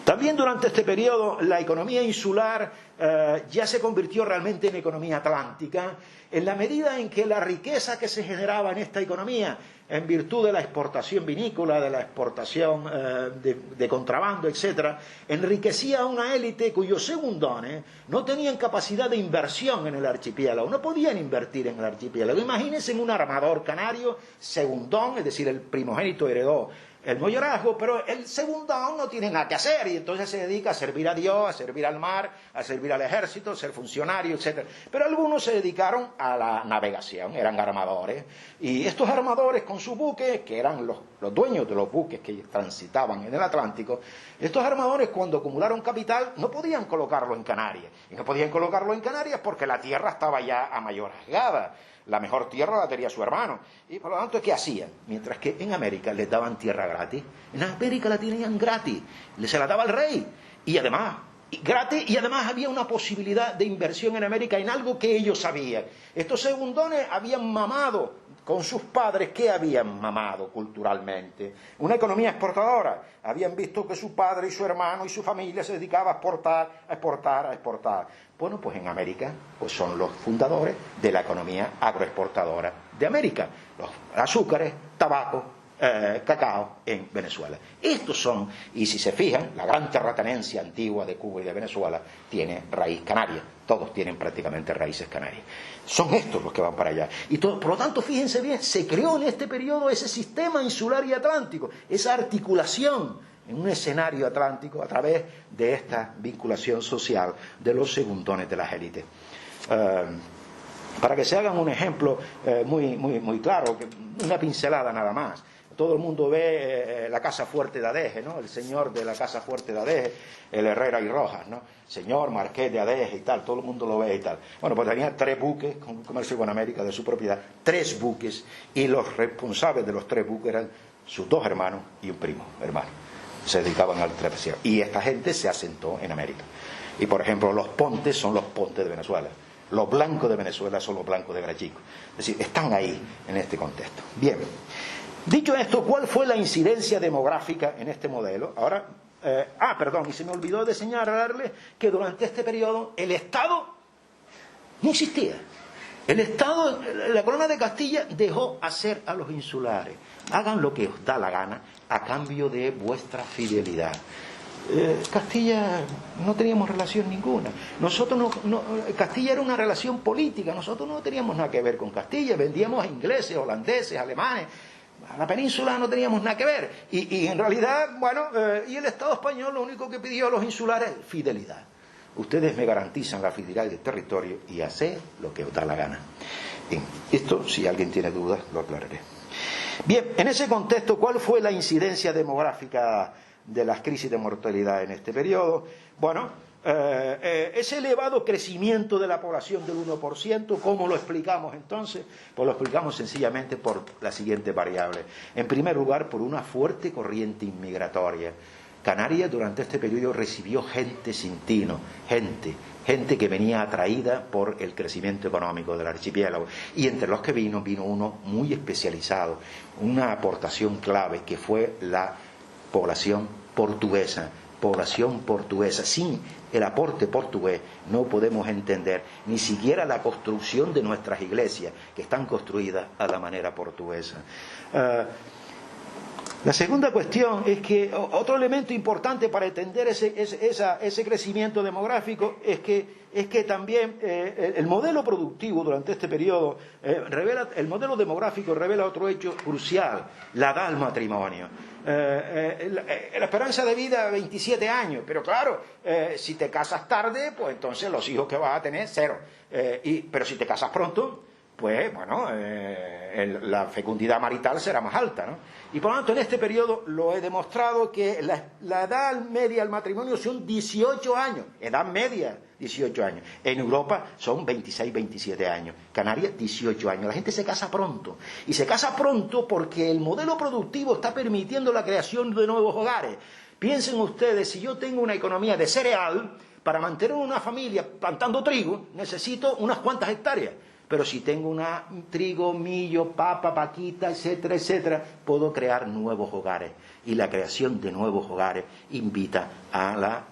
También durante este periodo la economía insular ya se convirtió realmente en economía atlántica, en la medida en que la riqueza que se generaba en esta economía, en virtud de la exportación vinícola, de la exportación de contrabando, etc., enriquecía a una élite cuyos segundones no tenían capacidad de inversión en el archipiélago, no podían invertir en el archipiélago. Imagínense en un armador canario, segundón, es decir, el primogénito heredó el mayorazgo, pero el segundón no tiene nada que hacer y entonces se dedica a servir a Dios, a servir al mar, a servir al ejército, a ser funcionario, etc. Pero algunos se dedicaron a la navegación, eran armadores, y estos armadores con sus buques, que eran los dueños de los buques que transitaban en el Atlántico, estos armadores cuando acumularon capital no podían colocarlo en Canarias, y no podían colocarlo en Canarias porque la tierra estaba ya a mayorazgada. La mejor tierra la tenía su hermano. Y por lo tanto, ¿qué hacían? Mientras que en América les daban tierra gratis. En América la tenían gratis. Se la daba al rey. Y además, gratis, y además había una posibilidad de inversión en América en algo que ellos sabían. Estos segundones habían mamado con sus padres. ¿Qué habían mamado culturalmente? Una economía exportadora. Habían visto que su padre y su hermano y su familia se dedicaban a exportar, a exportar, a exportar. Bueno, pues en América pues son los fundadores de la economía agroexportadora de América. Los azúcares, tabaco, cacao en Venezuela. Estos son, y si se fijan, la gran terratenencia antigua de Cuba y de Venezuela tiene raíz canaria. Todos tienen prácticamente raíces canarias. Son estos los que van para allá. Y por lo tanto, fíjense bien, se creó en este periodo ese sistema insular y atlántico, esa articulación en un escenario atlántico a través de esta vinculación social de los segundones de las élites. Para que se hagan un ejemplo muy claro, una pincelada nada más. Todo el mundo ve la casa fuerte de Adeje, ¿no? El señor de la casa fuerte de Adeje, el Herrera y Rojas, ¿no? Señor Marqués de Adeje y tal, todo el mundo lo ve y tal. Bueno, pues tenía 3 buques con Comercio con América de su propiedad, 3 buques, y los responsables de los 3 buques eran sus 2 hermanos y un primo hermano. Se dedicaban al travesero. Y esta gente se asentó en América. Y por ejemplo, los Pontes son los Pontes de Venezuela. Los blancos de Venezuela son los blancos de Grachico. Es decir, están ahí en este contexto. Bien. Dicho esto, ¿cuál fue la incidencia demográfica en este modelo? Ahora, y se me olvidó de señalarles que durante este periodo el Estado no existía. El Estado, la corona de Castilla dejó hacer a los insulares. Hagan lo que os da la gana a cambio de vuestra fidelidad. Castilla no teníamos relación ninguna. Castilla era una relación política. Nosotros no teníamos nada que ver con Castilla. Vendíamos a ingleses, holandeses, alemanes. A la península no teníamos nada que ver. Y en realidad, y el Estado español lo único que pidió a los insulares es fidelidad. Ustedes me garantizan la fidelidad del territorio y haced lo que os da la gana. Bien, esto, si alguien tiene dudas, lo aclararé. Bien, en ese contexto, ¿cuál fue la incidencia demográfica de las crisis de mortalidad en este periodo? Bueno, ese elevado crecimiento de la población del 1%, ¿cómo lo explicamos entonces? Pues lo explicamos sencillamente por la siguiente variable. En primer lugar, por una fuerte corriente inmigratoria. Canarias durante este periodo recibió gente sin tino, gente que venía atraída por el crecimiento económico del archipiélago. Y entre los que vino uno muy especializado, una aportación clave que fue la población portuguesa. Sin el aporte portugués no podemos entender ni siquiera la construcción de nuestras iglesias, que están construidas a la manera portuguesa. La segunda cuestión es que otro elemento importante para entender ese crecimiento demográfico es que también el modelo productivo durante este periodo el modelo demográfico revela otro hecho crucial: la edad del matrimonio. La esperanza de vida 27 años, pero claro, si te casas tarde, pues entonces los hijos que vas a tener 0. Pero si te casas pronto, pues la fecundidad marital será más alta, ¿no? Y por lo tanto, en este periodo lo he demostrado que la edad media del matrimonio son 18 años, edad media 18 años. En Europa son 26, 27 años. Canarias, 18 años. La gente se casa pronto. Y se casa pronto porque el modelo productivo está permitiendo la creación de nuevos hogares. Piensen ustedes, si yo tengo una economía de cereal, para mantener una familia plantando trigo, necesito unas cuantas hectáreas. pero si tengo trigo, millo, papa, vaquita, etcétera, etcétera, puedo crear nuevos hogares. Y la creación de nuevos hogares invita a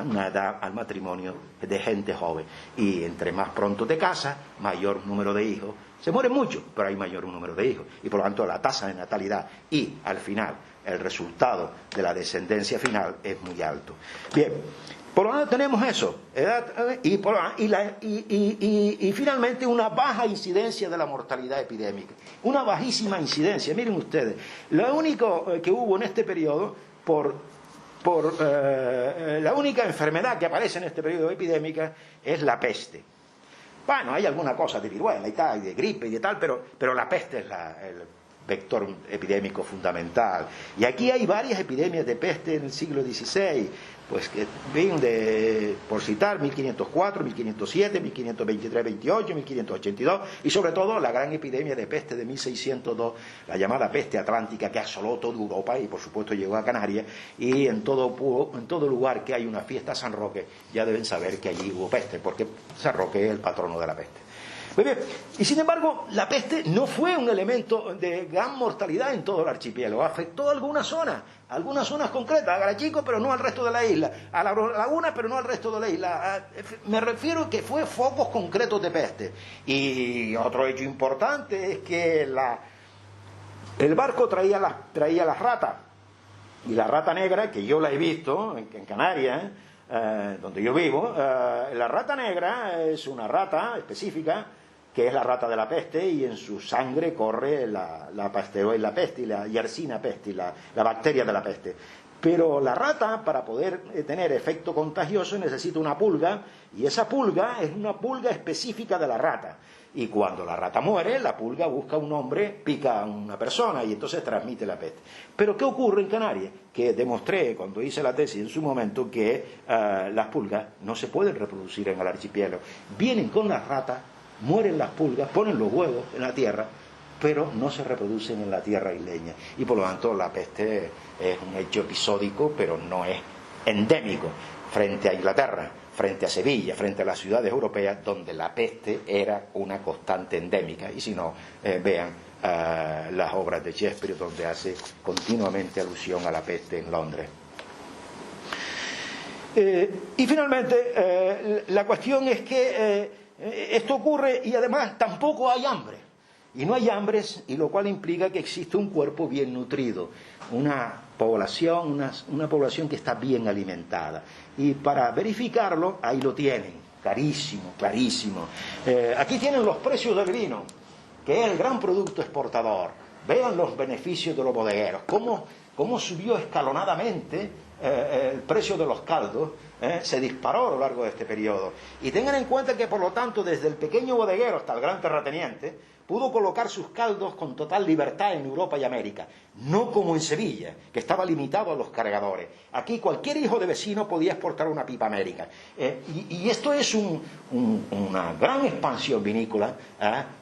una edad, al matrimonio de gente joven. Y entre más pronto te casas, mayor número de hijos. Se mueren mucho, pero hay mayor número de hijos. Y por lo tanto la tasa de natalidad y al final el resultado de la descendencia final es muy alto. Bien, por lo tanto tenemos eso, y finalmente una baja incidencia de la mortalidad epidémica, una bajísima incidencia. Miren ustedes, lo único que hubo en este periodo, la única enfermedad que aparece en este periodo epidémica es la peste. Bueno, hay alguna cosa de viruela y tal, y de gripe y de tal, pero la peste es el vector epidémico fundamental. Y aquí hay varias epidemias de peste en el siglo XVI, pues que ven por citar, 1504, 1507, 1523-28, 1582, y sobre todo la gran epidemia de peste de 1602, la llamada peste atlántica, que asoló toda Europa y por supuesto llegó a Canarias, y en todo lugar que hay una fiesta a San Roque, ya deben saber que allí hubo peste, porque San Roque es el patrono de la peste. Muy bien. Y sin embargo, la peste no fue un elemento de gran mortalidad en todo el archipiélago, afectó algunas zonas concretas, a Garachico, pero no al resto de la isla, a la laguna, pero no al resto de la isla. Me refiero que fue focos concretos de peste. Y otro hecho importante es que el barco traía las ratas, y la rata negra, que yo la he visto en Canarias, donde yo vivo, la rata negra es una rata específica, que es la rata de la peste, y en su sangre corre la Pasteurella pesti, la Yersinia pesti, la bacteria de la peste. Pero la rata, para poder tener efecto contagioso, necesita una pulga, y esa pulga es una pulga específica de la rata. Y cuando la rata muere, la pulga busca un hombre, pica a una persona, y entonces transmite la peste. Pero ¿qué ocurre en Canarias? Que demostré cuando hice la tesis en su momento que las pulgas no se pueden reproducir en el archipiélago. Vienen con las ratas, mueren las pulgas, ponen los huevos en la tierra, pero no se reproducen en la tierra isleña. Y por lo tanto la peste es un hecho episódico, pero no es endémico. Frente a Inglaterra, frente a Sevilla, frente a las ciudades europeas, donde la peste era una constante endémica. Y si no, vean las obras de Shakespeare, donde hace continuamente alusión a la peste en Londres. Y finalmente, la cuestión es que esto ocurre y además tampoco hay hambre. Y no hay hambre, y lo cual implica que existe un cuerpo bien nutrido, una población que está bien alimentada. Y para verificarlo, ahí lo tienen, carísimo, clarísimo. Aquí tienen los precios del vino, que es el gran producto exportador. Vean los beneficios de los bodegueros, cómo subió escalonadamente el precio de los caldos, se disparó a lo largo de este periodo. Y tengan en cuenta que, por lo tanto, desde el pequeño bodeguero hasta el gran terrateniente, pudo colocar sus caldos con total libertad en Europa y América, no como en Sevilla, que estaba limitado a los cargadores. Aquí cualquier hijo de vecino podía exportar una pipa a América. Y esto es una gran expansión vinícola,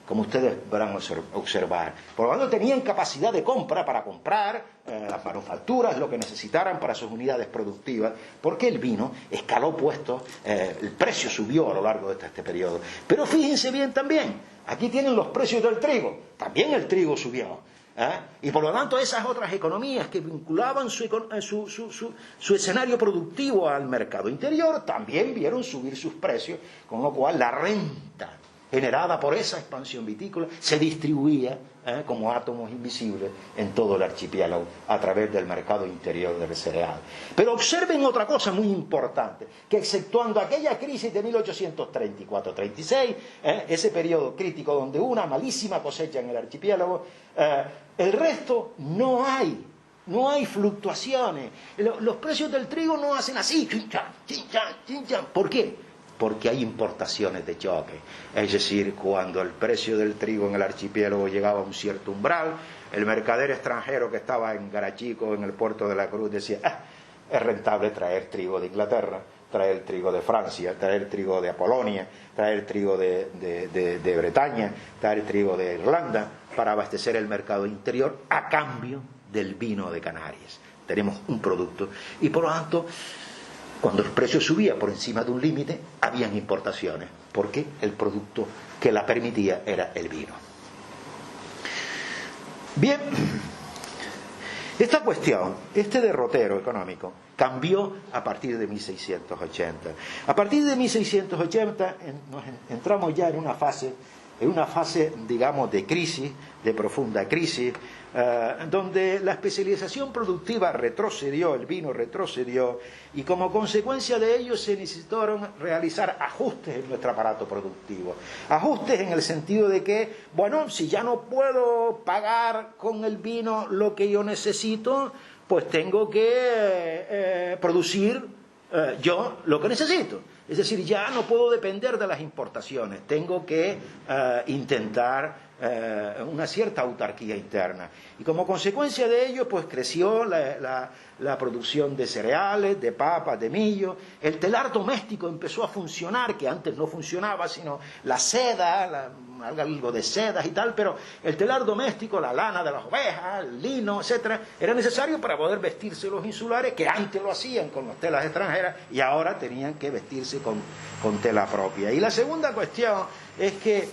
como ustedes verán observar. Por lo tanto, tenían capacidad de compra para comprar las manufacturas, lo que necesitaran para sus unidades productivas, porque el vino escaló puestos, el precio subió a lo largo de este periodo. Pero fíjense bien también, aquí tienen los precios del trigo, también el trigo subió. Y por lo tanto esas otras economías que vinculaban su escenario productivo al mercado interior también vieron subir sus precios, con lo cual la renta generada por esa expansión vitícola se distribuía como átomos invisibles en todo el archipiélago a través del mercado interior del cereal. Pero observen otra cosa muy importante, que exceptuando aquella crisis de 1834-36, ese periodo crítico donde hubo una malísima cosecha en el archipiélago, el resto no hay fluctuaciones. Los precios del trigo no hacen así, chinchan, chinchan, chinchan. ¿Por qué? Porque hay importaciones de choque. Es decir, cuando el precio del trigo en el archipiélago llegaba a un cierto umbral, el mercader extranjero que estaba en Garachico, en el puerto de la Cruz, decía, es rentable traer trigo de Inglaterra, traer trigo de Francia, traer trigo de Polonia, traer trigo de Bretaña, traer trigo de Irlanda, para abastecer el mercado interior a cambio del vino de Canarias. Tenemos un producto y por lo tanto, cuando el precio subía por encima de un límite, habían importaciones. porque el producto que la permitía era el vino. Bien, esta cuestión, este derrotero económico, cambió a partir de 1680. A partir de 1680 entramos ya en una fase, digamos, de crisis, de profunda crisis, donde la especialización productiva retrocedió, el vino retrocedió, y como consecuencia de ello se necesitaron realizar ajustes en nuestro aparato productivo. Ajustes en el sentido de que, bueno, si ya no puedo pagar con el vino lo que yo necesito, pues tengo que producir yo lo que necesito. Es decir, ya no puedo depender de las importaciones, tengo que intentar una cierta autarquía interna. Y como consecuencia de ello, pues creció la producción de cereales, de papas, de millo. El telar doméstico empezó a funcionar, que antes no funcionaba, sino la seda, algo de sedas y tal, pero el telar doméstico, la lana de las ovejas, el lino, etcétera, era necesario para poder vestirse los insulares, que antes lo hacían con las telas extranjeras y ahora tenían que vestirse con tela propia. Y la segunda cuestión es que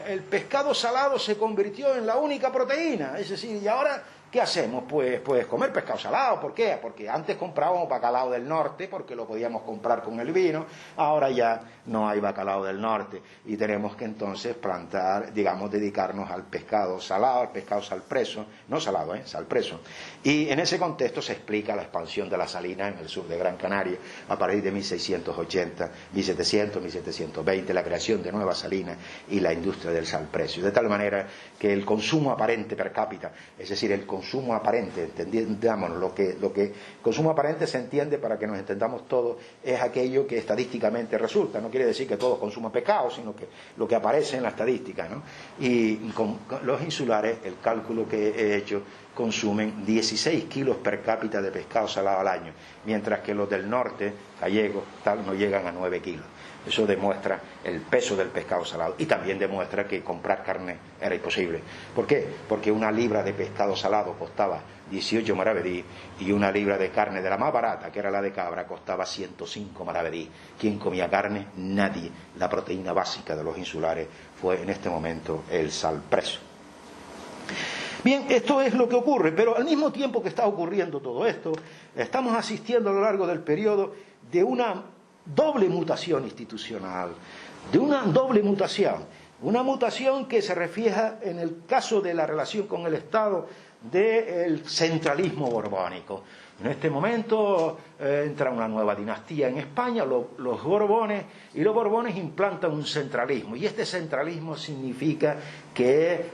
el pescado salado se convirtió en la única proteína, es decir, y ahora ¿qué hacemos? Pues comer pescado salado. ¿Por qué? Porque antes comprábamos bacalao del norte, porque lo podíamos comprar con el vino. Ahora ya no hay bacalao del norte y tenemos que entonces plantar, digamos, dedicarnos al pescado salado, al pescado salpreso, no salado, salpreso. Y en ese contexto se explica la expansión de la salina en el sur de Gran Canaria a partir de 1680, 1700, 1720, la creación de nuevas salinas y la industria del salprecio. De tal manera que el consumo aparente per cápita, es decir, el consumo aparente, entendamos lo que consumo aparente se entiende, para que nos entendamos todos, es aquello que estadísticamente resulta. No quiere decir que todos consuman pescado, sino que lo que aparece en la estadística, ¿no? Y con los insulares, el cálculo que he hecho, consumen 16 kilos per cápita de pescado salado al año, mientras que los del norte, gallegos, tal, no llegan a 9 kilos. Eso demuestra el peso del pescado salado y también demuestra que comprar carne era imposible. ¿Por qué? Porque una libra de pescado salado costaba 18 maravedí y una libra de carne de la más barata, que era la de cabra, costaba 105 maravedí. ¿Quién comía carne? Nadie. La proteína básica de los insulares fue en este momento el salpreso. Bien, esto es lo que ocurre, pero al mismo tiempo que está ocurriendo todo esto, estamos asistiendo a lo largo del periodo de una doble mutación institucional, de una doble mutación, una mutación que se refleja en el caso de la relación con el Estado del centralismo borbónico. En este momento entra una nueva dinastía en España, los Borbones, y los Borbones implantan un centralismo, y este centralismo significa que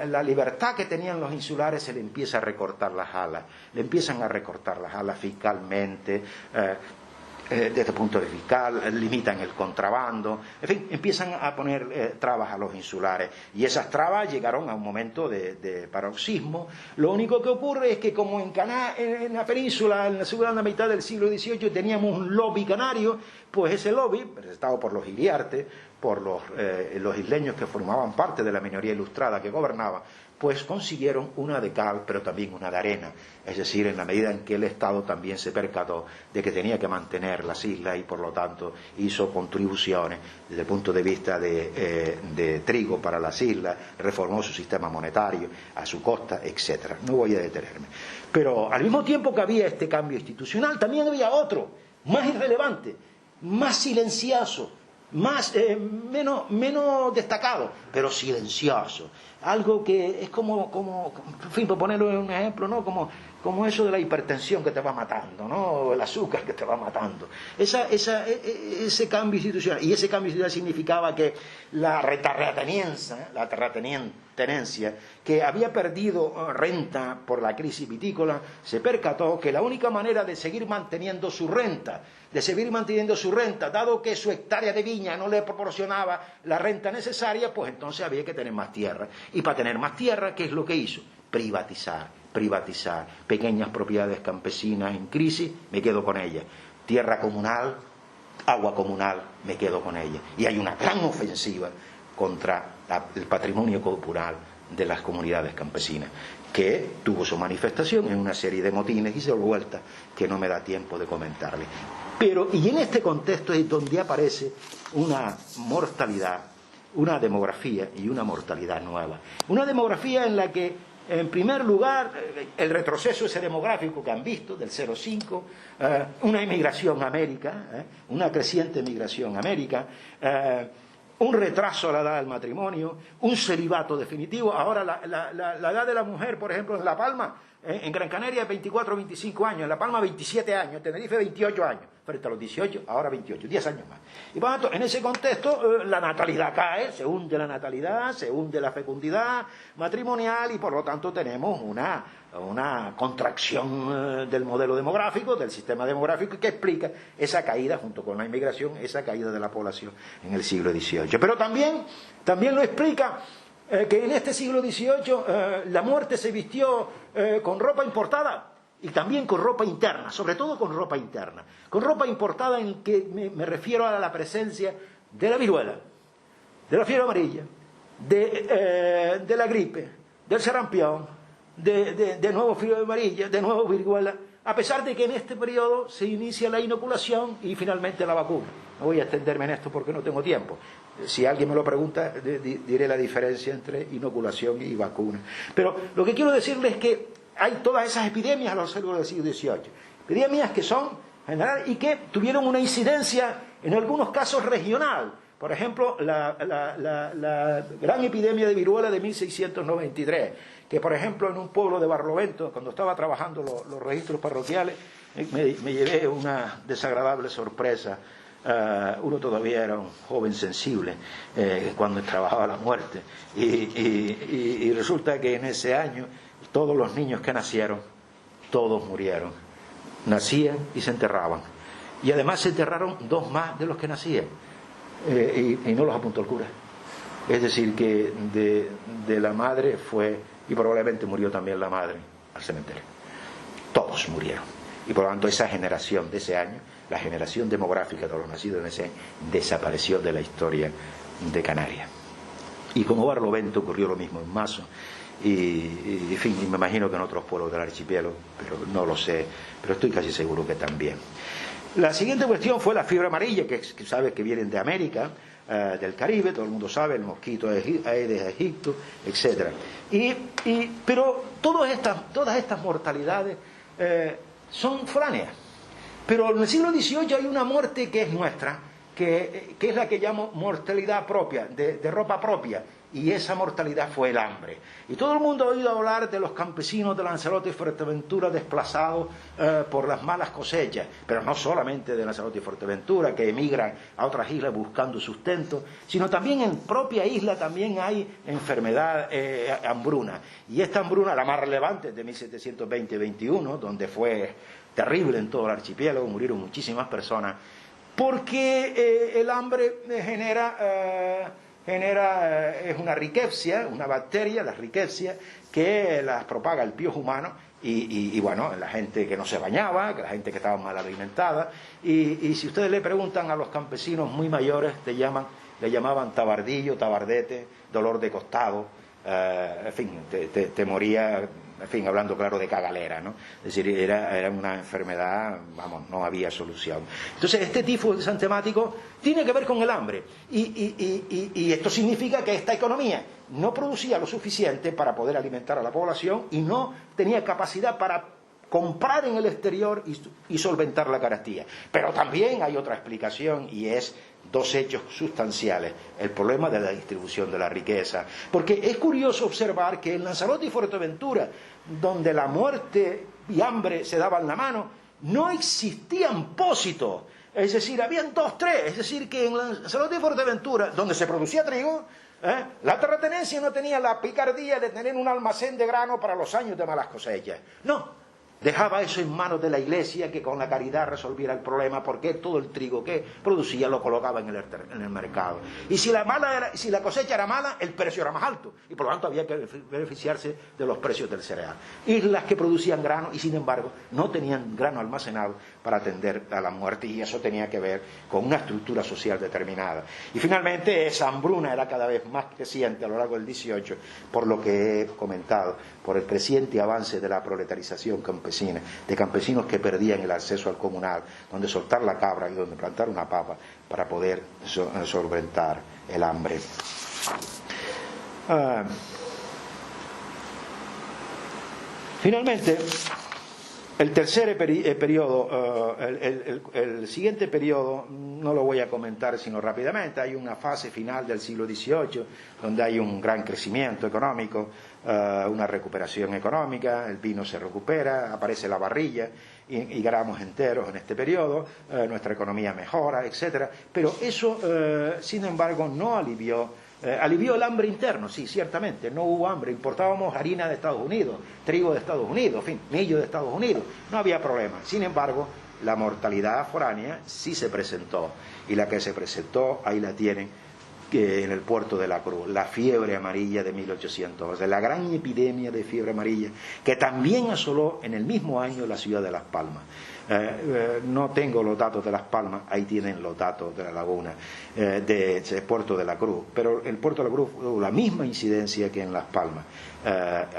la libertad que tenían los insulares se le empieza a recortar las alas, le empiezan a recortar las alas fiscalmente, desde el punto de vista fiscal, limitan el contrabando, en fin, empiezan a poner trabas a los insulares, y esas trabas llegaron a un momento de paroxismo. Lo único que ocurre es que, como en la península, en la segunda mitad del siglo XVIII, teníamos un lobby canario, pues ese lobby, presentado por los Iriartes, por los isleños que formaban parte de la minoría ilustrada que gobernaba, pues consiguieron una de cal, pero también una de arena. Es decir, en la medida en que el Estado también se percató de que tenía que mantener las islas y por lo tanto hizo contribuciones desde el punto de vista de trigo para las islas, reformó su sistema monetario a su costa, etc. No voy a detenerme. Pero al mismo tiempo que había este cambio institucional, también había otro, más irrelevante, más silencioso, menos destacado, pero silencioso. Algo que es como en fin, por ponerlo en un ejemplo, ¿no? Como eso de la hipertensión que te va matando, ¿no? El azúcar que te va matando. Ese cambio institucional. Y ese cambio institucional significaba que la terratenencia, que había perdido renta por la crisis vitícola, se percató que la única manera de seguir manteniendo su renta, dado que su hectárea de viña no le proporcionaba la renta necesaria, pues entonces había que tener más tierra. Y para tener más tierra, ¿qué es lo que hizo? Privatizar pequeñas propiedades campesinas en crisis, me quedo con ellas. Tierra comunal, agua comunal, me quedo con ellas. Y hay una gran ofensiva contra el patrimonio cultural de las comunidades campesinas, que tuvo su manifestación en una serie de motines y revueltas que no me da tiempo de comentarles. Y en este contexto es donde aparece una mortalidad, una demografía y una mortalidad nueva. Una demografía en la que, en primer lugar, el retroceso ese demográfico que han visto, del 0,5, una emigración a América, una creciente emigración a América, un retraso a la edad del matrimonio, un celibato definitivo. Ahora la edad de la mujer, por ejemplo, en La Palma, en Gran Canaria 24 o 25 años, en La Palma 27 años, en Tenerife 28 años, frente a los 18, ahora 28, 10 años más. Y por lo tanto, en ese contexto la natalidad cae, se hunde la natalidad, se hunde la fecundidad matrimonial y por lo tanto tenemos una contracción del modelo demográfico, del sistema demográfico, que explica esa caída, junto con la inmigración, esa caída de la población en el siglo XVIII. Pero también lo explica que en este siglo XVIII la muerte se vistió con ropa importada y también con ropa interna, sobre todo con ropa interna. Con ropa importada en que me refiero a la presencia de la viruela, de la fiebre amarilla, de la gripe, del sarampión, de nuevo fiebre amarilla, de nuevo viruela, a pesar de que en este periodo se inicia la inoculación y finalmente la vacuna. No voy a extenderme en esto porque no tengo tiempo. Si alguien me lo pregunta, diré la diferencia entre inoculación y vacuna. Pero lo que quiero decirles es que hay todas esas epidemias a lo largo del siglo XVIII. Epidemias que son generales y que tuvieron una incidencia, en algunos casos, regional. Por ejemplo, la gran epidemia de viruela de 1693, que por ejemplo en un pueblo de Barlovento, cuando estaba trabajando los registros parroquiales, me llevé una desagradable sorpresa. Uno todavía era un joven sensible cuando trabajaba la muerte y resulta que en ese año todos los niños que nacieron, todos murieron, nacían y se enterraban, y además se enterraron 2 más de los que nacían. Y no los apuntó el cura. Es decir, que de la madre fue, y probablemente murió también la madre, al cementerio. Todos murieron. Y por lo tanto esa generación de ese año, la generación demográfica de los nacidos en ese año, desapareció de la historia de Canarias. Y como Barlovento ocurrió lo mismo en Mazo, y en fin, me imagino que en otros pueblos del archipiélago, pero no lo sé, pero estoy casi seguro que también. La siguiente cuestión fue la fiebre amarilla, que sabes que vienen de América, del Caribe, todo el mundo sabe, el mosquito Aedes de Egipto, etc. Pero todas estas mortalidades son foráneas. Pero en el siglo XVIII hay una muerte que es nuestra, que es la que llamo mortalidad propia, de ropa propia, y esa mortalidad fue el hambre. Y todo el mundo ha oído hablar de los campesinos de Lanzarote y Fuerteventura desplazados por las malas cosechas, pero no solamente de Lanzarote y Fuerteventura, que emigran a otras islas buscando sustento, sino también en propia isla también hay enfermedad, hambruna. Y esta hambruna, la más relevante, de 1720-21, donde fue terrible en todo el archipiélago, murieron muchísimas personas, porque el hambre es una rickettsia, una bacteria, la rickettsia, que las propaga el piojo humano y bueno, la gente que no se bañaba, que la gente que estaba mal alimentada, y si ustedes le preguntan a los campesinos muy mayores, le llamaban tabardillo, tabardete, dolor de costado, en fin, te moría, en fin, hablando claro de cagalera, ¿no? Es decir, era una enfermedad, vamos, no había solución. Entonces, este tifo sistemático tiene que ver con el hambre, y esto significa que esta economía no producía lo suficiente para poder alimentar a la población y no tenía capacidad para comprar en el exterior y solventar la carestía. Pero también hay otra explicación, y es 2 hechos sustanciales: el problema de la distribución de la riqueza. Porque es curioso observar que en Lanzarote y Fuerteventura, donde la muerte y hambre se daban la mano, no existían pósitos. Es decir, habían 2, 3. Es decir, que en Lanzarote y Fuerteventura, donde se producía trigo, la terratenencia no tenía la picardía de tener un almacén de grano para los años de malas cosechas. No. Dejaba eso en manos de la Iglesia, que con la caridad resolviera el problema, porque todo el trigo que producía lo colocaba en el mercado. Y si la cosecha era mala, el precio era más alto, y por lo tanto había que beneficiarse de los precios del cereal. Islas que producían grano y sin embargo no tenían grano almacenado para atender a la muerte, y eso tenía que ver con una estructura social determinada. Y finalmente esa hambruna era cada vez más creciente a lo largo del 18, por lo que he comentado, por el creciente avance de la proletarización campesina, de campesinos que perdían el acceso al comunal, donde soltar la cabra y donde plantar una papa para poder solventar el hambre. Finalmente, el tercer periodo, el siguiente periodo, no lo voy a comentar sino rápidamente. Hay una fase final del siglo XVIII donde hay un gran crecimiento económico, una recuperación económica, el vino se recupera, aparece la barrilla y gramos enteros en este periodo, nuestra economía mejora, etcétera. Pero eso, sin embargo, no alivió el hambre interno, sí, ciertamente, no hubo hambre, importábamos harina de Estados Unidos, trigo de Estados Unidos, en fin, millo de Estados Unidos, no había problema. Sin embargo, la mortalidad foránea sí se presentó, y la que se presentó, ahí la tienen, en el puerto de la Cruz, la fiebre amarilla de 1812, la gran epidemia de fiebre amarilla, que también asoló en el mismo año la ciudad de Las Palmas. No tengo los datos de Las Palmas, ahí tienen los datos de la laguna, de Puerto de la Cruz, pero el Puerto de la Cruz tuvo la misma incidencia que en Las Palmas.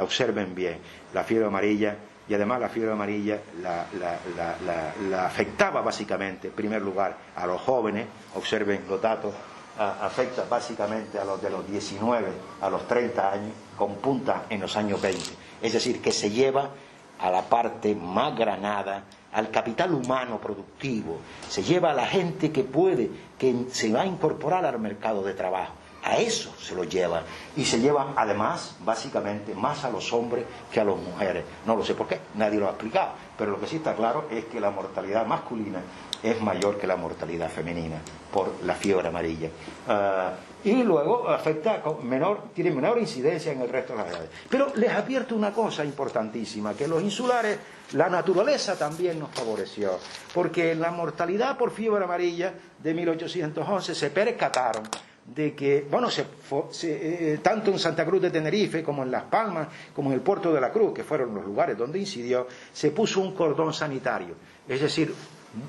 Observen bien, la fiebre amarilla, y además la fiebre amarilla la afectaba básicamente, en primer lugar, a los jóvenes. Observen los datos, afecta básicamente a los de los 19 a los 30 años, con punta en los años 20, es decir, que se lleva a la parte más granada, al capital humano productivo, se lleva a la gente que puede, que se va a incorporar al mercado de trabajo, a eso se lo lleva, y se llevan además básicamente más a los hombres que a las mujeres. No lo sé por qué, nadie lo ha explicado, pero lo que sí está claro es que la mortalidad masculina es mayor que la mortalidad femenina por la fiebre amarilla. Y luego afecta tiene menor incidencia en el resto de las edades. Pero les advierto una cosa importantísima, que los insulares, la naturaleza también nos favoreció, porque en la mortalidad por fiebre amarilla de 1811 se percataron de que, bueno, tanto en Santa Cruz de Tenerife como en Las Palmas, como en el Puerto de la Cruz, que fueron los lugares donde incidió, se puso un cordón sanitario, es decir,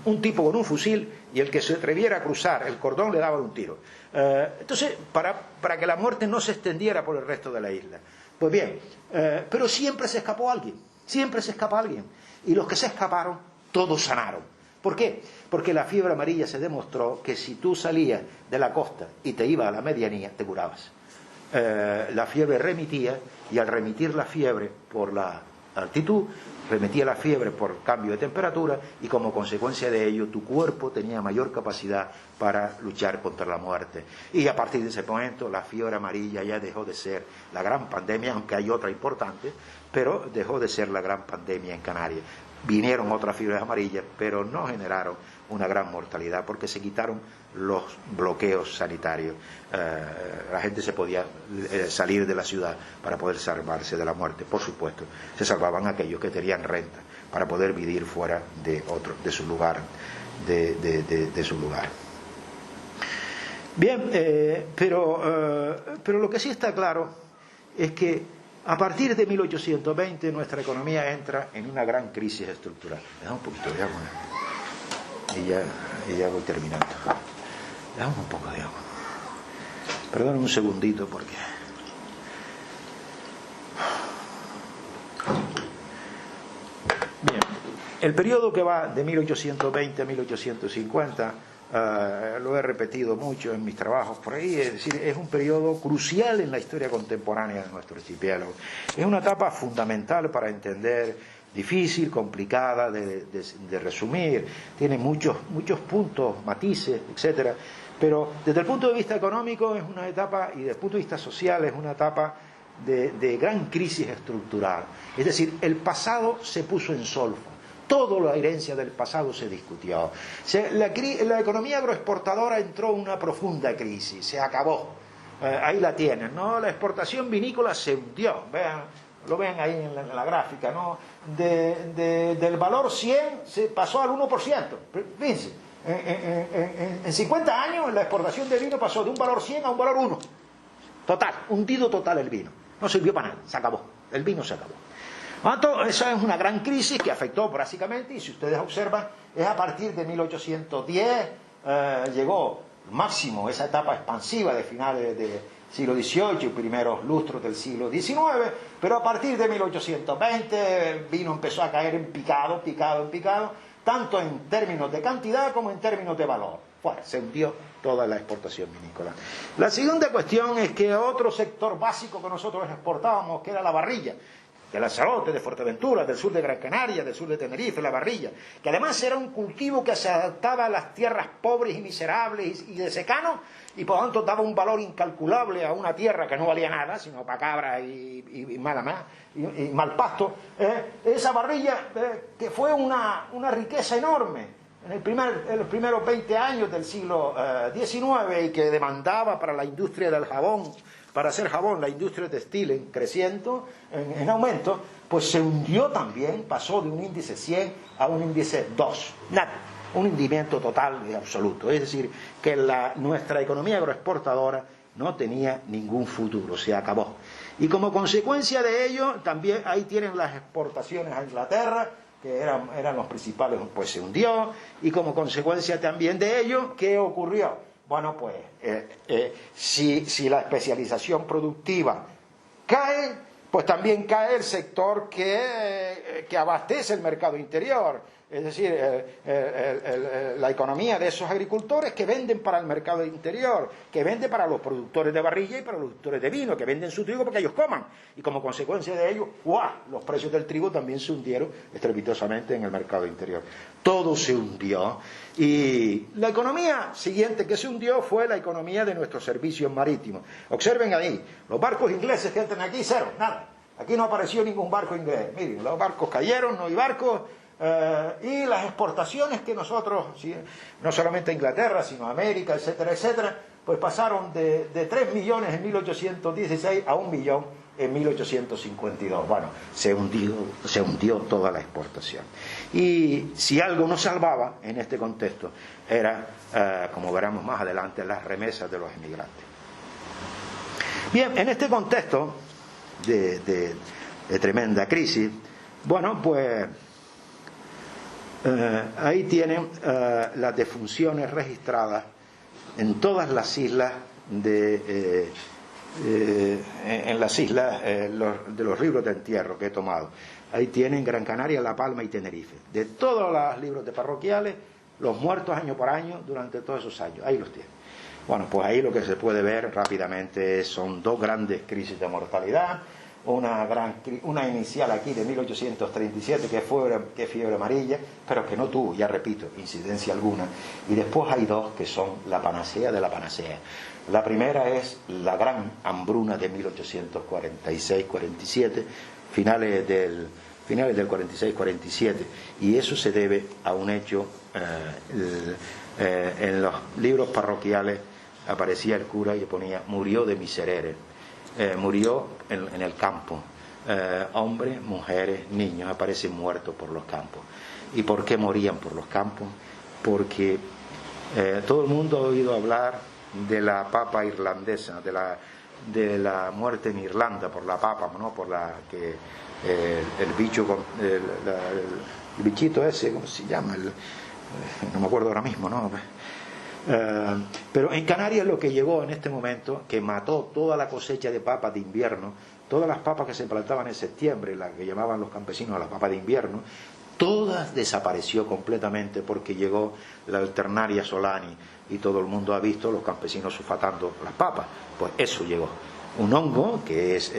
un tipo con un fusil, y el que se atreviera a cruzar el cordón le daba un tiro. Entonces, para que la muerte no se extendiera por el resto de la isla. Pues bien, pero siempre se escapó alguien, y los que se escaparon, todos sanaron. ¿Por qué? Porque la fiebre amarilla se demostró que si tú salías de la costa y te ibas a la medianía, te curabas. La fiebre remitía, y al remitir la fiebre por la altitud, remitía la fiebre por cambio de temperatura, y como consecuencia de ello tu cuerpo tenía mayor capacidad para luchar contra la muerte. Y a partir de ese momento la fiebre amarilla ya dejó de ser la gran pandemia, aunque hay otra importante, pero dejó de ser la gran pandemia en Canarias. Vinieron otras fiebres amarillas, pero no generaron una gran mortalidad porque se quitaron los bloqueos sanitarios. La gente se podía salir de la ciudad para poder salvarse de la muerte. Por supuesto, se salvaban aquellos que tenían renta para poder vivir fuera de su lugar, de su lugar. Bien, pero lo que sí está claro es que a partir de 1820 nuestra economía entra en una gran crisis estructural. Me da un poquito de agua y ya voy terminando. Dame un poco de agua. Perdón un segundito porque... Bien, el periodo que va de 1820 a 1850, lo he repetido mucho en mis trabajos por ahí, es decir, es un periodo crucial en la historia contemporánea de nuestro archipiélago. Es una etapa fundamental para entender, difícil, complicada de resumir, tiene muchos puntos, matices, etcétera, pero desde el punto de vista económico es una etapa, y desde el punto de vista social es una etapa de gran crisis estructural. Es decir, el pasado se puso en solfa. Toda la herencia del pasado se discutió. La economía agroexportadora entró en una profunda crisis, se acabó. Ahí la tienen, ¿no? La exportación vinícola se hundió, lo ven ahí en la gráfica, ¿no? Del valor 100 se pasó al 1%. Fíjense, en 50 años la exportación de vino pasó de un valor 100 a un valor 1. Total, hundido total el vino. No sirvió para nada, se acabó. El vino se acabó. Esa es una gran crisis que afectó básicamente, y si ustedes observan, es a partir de 1810, llegó máximo esa etapa expansiva de finales del siglo XVIII y primeros lustros del siglo XIX, pero a partir de 1820 el vino empezó a caer en picado, tanto en términos de cantidad como en términos de valor. Bueno, se hundió toda la exportación vinícola. La segunda cuestión es que otro sector básico que nosotros exportábamos, que era la barrilla, de Lanzarote, de Fuerteventura, del sur de Gran Canaria, del sur de Tenerife, la barrilla, que además era un cultivo que se adaptaba a las tierras pobres y miserables y de secano, y por lo tanto daba un valor incalculable a una tierra que no valía nada, sino para cabras y mal pasto. Esa barrilla que fue una riqueza enorme en los primeros 20 años del siglo XIX, y que demandaba para la industria del jabón, para hacer jabón, la industria textil en aumento, pues se hundió también, pasó de un índice 100 a un índice 2. Nada, un hundimiento total y absoluto. Es decir, que nuestra economía agroexportadora no tenía ningún futuro, se acabó. Y como consecuencia de ello, también ahí tienen las exportaciones a Inglaterra, que eran los principales, pues se hundió, y como consecuencia también de ello, ¿qué ocurrió? Bueno, pues si la especialización productiva cae, pues también cae el sector que abastece el mercado interior. Es decir, la economía de esos agricultores que venden para el mercado interior, que venden para los productores de barrilla y para los productores de vino, que venden su trigo para que ellos coman. Y como consecuencia de ello, ¡guau!, los precios del trigo también se hundieron estrepitosamente en el mercado interior. Todo se hundió. Y la economía siguiente que se hundió fue la economía de nuestros servicios marítimos. Observen ahí, los barcos ingleses que entran aquí, cero, nada. Aquí no apareció ningún barco inglés. Miren, los barcos cayeron, no hay barcos. Y las exportaciones que nosotros, no solamente a Inglaterra, sino a América, etcétera, etcétera, pues pasaron de 3 millones en 1816 a 1 millón en 1852. Bueno, se hundió toda la exportación. Y si algo nos salvaba en este contexto era, como veremos más adelante, las remesas de los emigrantes. Bien, en este contexto de tremenda crisis, bueno, pues ahí tienen las defunciones registradas en todas las islas de los libros de entierro que he tomado. Ahí tienen Gran Canaria, La Palma y Tenerife. De todos los libros de parroquiales, los muertos año por año durante todos esos años. Ahí los tienen. Bueno, pues ahí lo que se puede ver rápidamente son dos grandes crisis de mortalidad. Una inicial aquí de 1837 que es fiebre amarilla, pero que no tuvo, ya repito, incidencia alguna. Y después hay dos que son la panacea de la panacea. La primera es la gran hambruna de 1846-47, finales del 46-47, y eso se debe a un hecho. En los libros parroquiales aparecía el cura y ponía: murió de miserere. Murió en el campo. Hombres, mujeres, niños aparecen muertos por los campos. ¿Y por qué morían por los campos? Porque todo el mundo ha oído hablar de la papa irlandesa, de la muerte en Irlanda por la papa, ¿no? Por la que el bichito ese, ¿cómo se llama? No me acuerdo ahora mismo, ¿no? Pero en Canarias lo que llegó en este momento, que mató toda la cosecha de papas de invierno, todas las papas que se plantaban en septiembre, las que llamaban los campesinos las papas de invierno, todas desapareció completamente porque llegó la Alternaria solani y todo el mundo ha visto los campesinos sulfatando las papas. Pues eso llegó, un hongo que es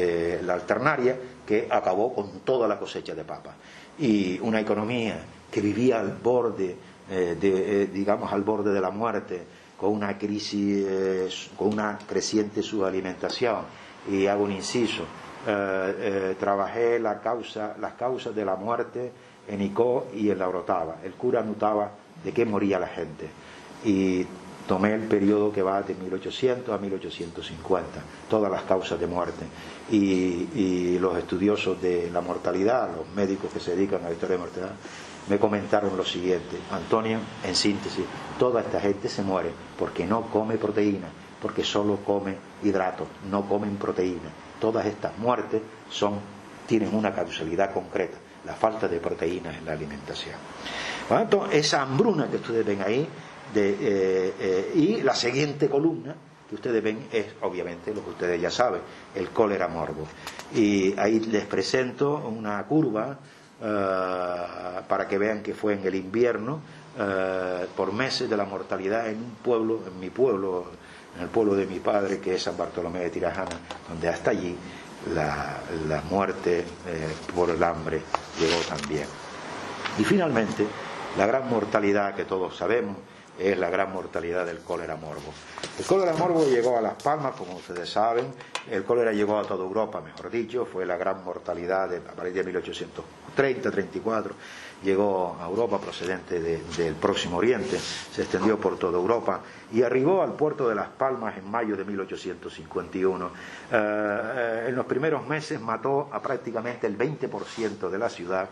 la Alternaria, que acabó con toda la cosecha de papas, y una economía que vivía al borde digamos al borde de la muerte, con una crisis, con una creciente subalimentación. Y hago un inciso, trabajé las causas de la muerte en Icó y en La Orotava. El cura anotaba de qué moría la gente, y tomé el periodo que va de 1800 a 1850, todas las causas de muerte, y los estudiosos de la mortalidad, los médicos que se dedican a la historia de mortalidad, me comentaron lo siguiente: Antonio, en síntesis, toda esta gente se muere porque no come proteína, porque solo come hidratos, no comen proteína. Todas estas muertes tienen una causalidad concreta: la falta de proteínas en la alimentación. Por lo tanto, esa hambruna que ustedes ven ahí, y la siguiente columna que ustedes ven es obviamente lo que ustedes ya saben, el cólera morbo. Y ahí les presento una curva para que vean que fue en el invierno, por meses, de la mortalidad en un pueblo, en mi pueblo, en el pueblo de mi padre, que es San Bartolomé de Tirajana, donde hasta allí la muerte por el hambre llegó también. Y finalmente, la gran mortalidad que todos sabemos es la gran mortalidad del cólera morbo. El cólera morbo llegó a Las Palmas, como ustedes saben. El cólera llegó a toda Europa, mejor dicho. Fue la gran mortalidad a partir de 1830-34. Llegó a Europa procedente del Próximo Oriente, se extendió por toda Europa y arribó al puerto de Las Palmas en mayo de 1851. En los primeros meses mató a prácticamente el 20% de la ciudad,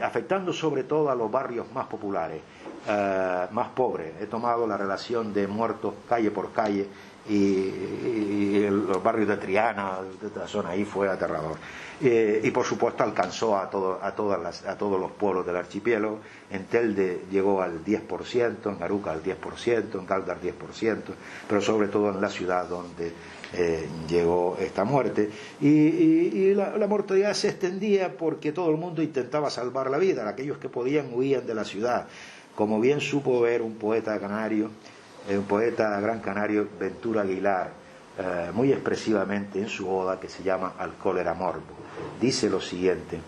afectando sobre todo a los barrios más populares, más pobres. He tomado la relación de muertos calle por calle y los barrios de Triana, de la zona ahí, fue aterrador. Y por supuesto alcanzó a todos los pueblos del archipiélago. En Telde llegó al 10%, en Aruca al 10%, en Caldas al 10%, pero sobre todo en la ciudad donde llegó esta muerte. Y la mortalidad se extendía porque todo el mundo intentaba salvar la vida. Aquellos que podían huían de la ciudad, como bien supo ver un poeta canario, un poeta gran canario, Ventura Aguilar, muy expresivamente en su oda que se llama Al cólera morbo. Dice lo siguiente: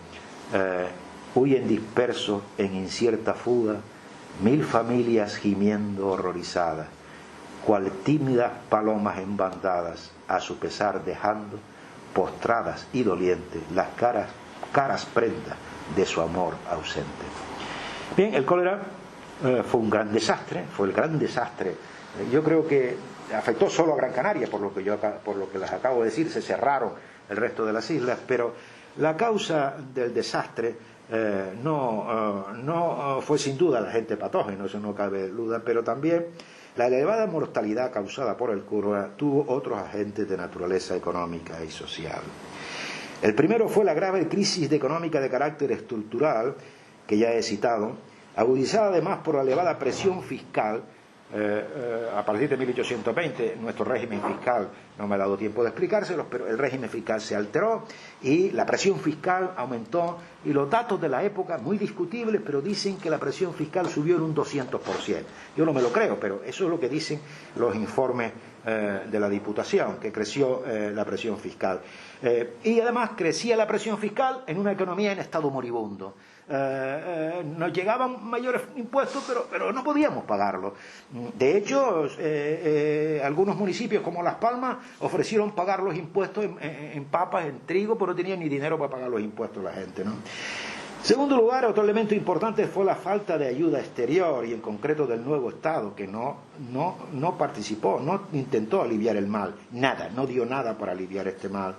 huyen dispersos en incierta fuga 1000 familias gimiendo horrorizadas, cual tímidas palomas en bandadas, a su pesar dejando postradas y dolientes las caras prendas de su amor ausente. Bien, el cólera fue un gran desastre, fue el gran desastre. Yo creo que afectó solo a Gran Canaria, por lo que les acabo de decir. Se cerraron el resto de las islas, pero la causa del desastre no fue sin duda el agente patógeno, eso no cabe duda, pero también la elevada mortalidad causada por el cólera tuvo otros agentes de naturaleza económica y social. El primero fue la grave crisis económica de carácter estructural, que ya he citado, agudizada además por la elevada presión fiscal. A partir de 1820 nuestro régimen fiscal, no me ha dado tiempo de explicárselos, pero el régimen fiscal se alteró y la presión fiscal aumentó, y los datos de la época, muy discutibles, pero dicen que la presión fiscal subió en un 200%. Yo no me lo creo, pero eso es lo que dicen los informes de la Diputación, que creció la presión fiscal. Y además crecía la presión fiscal en una economía en estado moribundo. Nos llegaban mayores impuestos, pero no podíamos pagarlos. De hecho, algunos municipios como Las Palmas ofrecieron pagar los impuestos en papas, en trigo, pero no tenían ni dinero para pagar los impuestos la gente, ¿no? Segundo lugar, otro elemento importante fue la falta de ayuda exterior, y en concreto del nuevo Estado, que no participó, no intentó aliviar el mal, nada, no dio nada para aliviar este mal.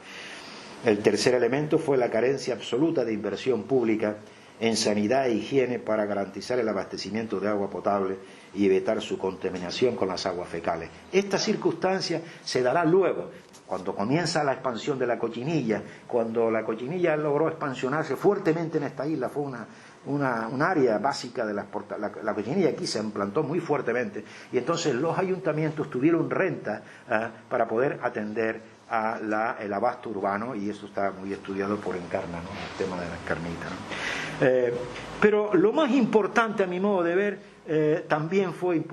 El tercer elemento fue la carencia absoluta de inversión pública en sanidad e higiene para garantizar el abastecimiento de agua potable y evitar su contaminación con las aguas fecales. Esta circunstancia se dará luego, cuando comienza la expansión de la cochinilla, cuando la cochinilla logró expansionarse fuertemente en esta isla. Fue un área básica de la cochinilla aquí se implantó muy fuertemente, y entonces los ayuntamientos tuvieron renta para poder atender el abasto urbano, y eso está muy estudiado por Encarna, ¿no? El tema de las carnitas, ¿no? Pero lo más importante, a mi modo de ver, también fue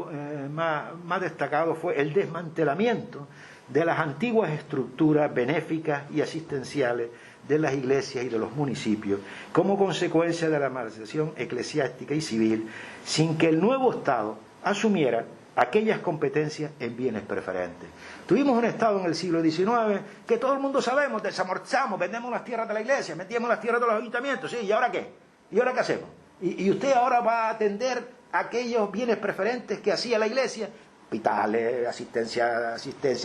más destacado, fue el desmantelamiento de las antiguas estructuras benéficas y asistenciales de las iglesias y de los municipios, como consecuencia de la administración eclesiástica y civil, sin que el nuevo Estado asumiera aquellas competencias en bienes preferentes. Tuvimos un Estado en el siglo XIX que todo el mundo sabemos, desamortizamos, vendemos las tierras de la iglesia, metíamos las tierras de los ayuntamientos, ¿sí? ¿Y ahora qué? ¿Y ahora qué hacemos? ¿Y usted ahora va a atender aquellos bienes preferentes que hacía la iglesia? Hospitales, asistencia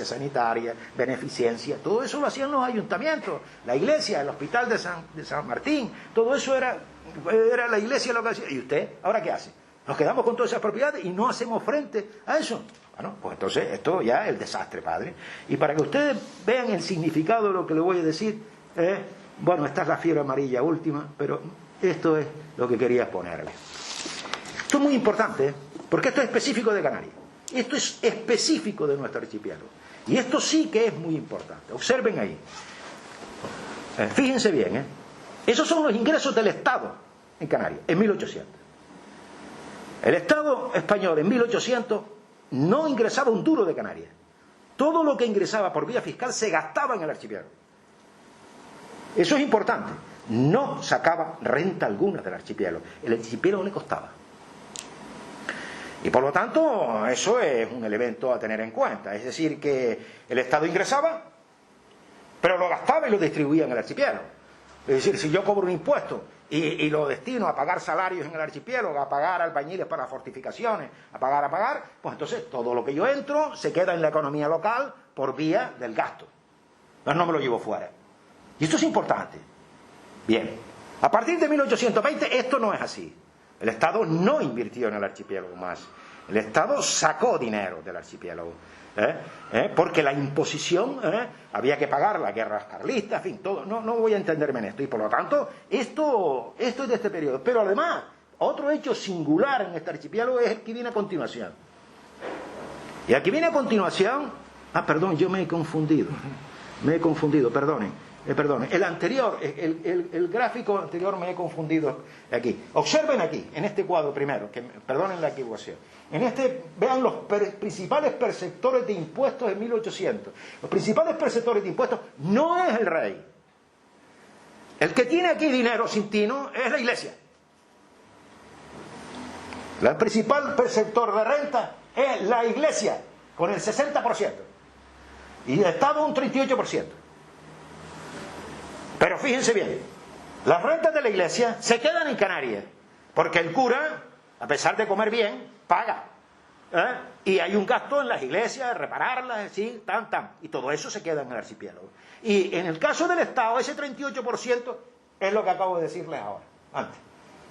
sanitaria, beneficencia, todo eso lo hacían los ayuntamientos, la iglesia, el hospital de San Martín, todo eso era la iglesia lo que hacía. ¿Y usted ahora qué hace? Nos quedamos con todas esas propiedades y no hacemos frente a eso. Bueno, pues entonces esto ya es el desastre, padre. Y para que ustedes vean el significado de lo que le voy a decir, bueno, esta es la fiebre amarilla última, pero esto es lo que quería exponerles. Esto es muy importante, ¿eh? Porque esto es específico de Canarias. Esto es específico de nuestro archipiélago. Y esto sí que es muy importante. Observen ahí. Fíjense bien, ¿eh? Esos son los ingresos del Estado en Canarias, en 1800. El Estado español en 1800 no ingresaba un duro de Canarias. Todo lo que ingresaba por vía fiscal se gastaba en el archipiélago. Eso es importante. No sacaba renta alguna del archipiélago. El archipiélago le costaba. Y por lo tanto, eso es un elemento a tener en cuenta. Es decir, que el Estado ingresaba, pero lo gastaba y lo distribuía en el archipiélago. Es decir, si yo cobro un impuesto y lo destino a pagar salarios en el archipiélago, a pagar albañiles para fortificaciones, a pagar, pues entonces todo lo que yo entro se queda en la economía local por vía del gasto. Entonces no me lo llevo fuera. Y esto es importante. Bien, a partir de 1820 esto no es así. El Estado no invirtió en el archipiélago más. El Estado sacó dinero del archipiélago. Porque la imposición, había que pagar las guerras carlistas, en fin, todo. No voy a entenderme en esto. Y por lo tanto, esto es de este periodo. Pero además, otro hecho singular en este archipiélago es el que viene a continuación. Y aquí viene a continuación... perdón, yo me he confundido, perdonen. El anterior, el gráfico anterior me he confundido aquí. Observen aquí, en este cuadro primero, que perdonen la equivocación. Vean los principales perceptores de impuestos en 1800. Los principales perceptores de impuestos no es el rey. El que tiene aquí dinero sin tino es la Iglesia. El principal perceptor de renta es la Iglesia, con el 60%. Y el Estado un 38%. Pero fíjense bien, las rentas de la Iglesia se quedan en Canarias, porque el cura, a pesar de comer bien, paga. Y hay un gasto en las iglesias, repararlas, ¿sí? Y todo eso se queda en el archipiélago. Y en el caso del Estado, ese 38% es lo que acabo de decirles ahora, antes.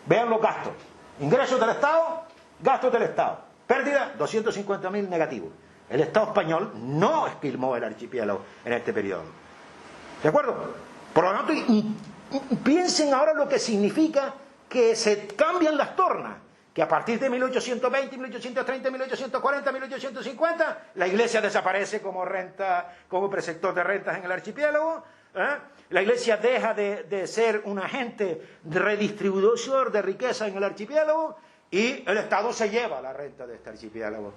Vean los gastos. Ingresos del Estado, gastos del Estado. Pérdida, 250.000 negativos. El Estado español no esquilmó el archipiélago en este periodo. ¿De acuerdo? Por lo tanto, piensen ahora lo que significa que se cambian las tornas, que a partir de 1820, 1830, 1840, 1850, la Iglesia desaparece como preceptor de rentas en el archipiélago, la Iglesia deja de ser un agente redistribuidor de riqueza en el archipiélago, y el Estado se lleva la renta de este archipiélago.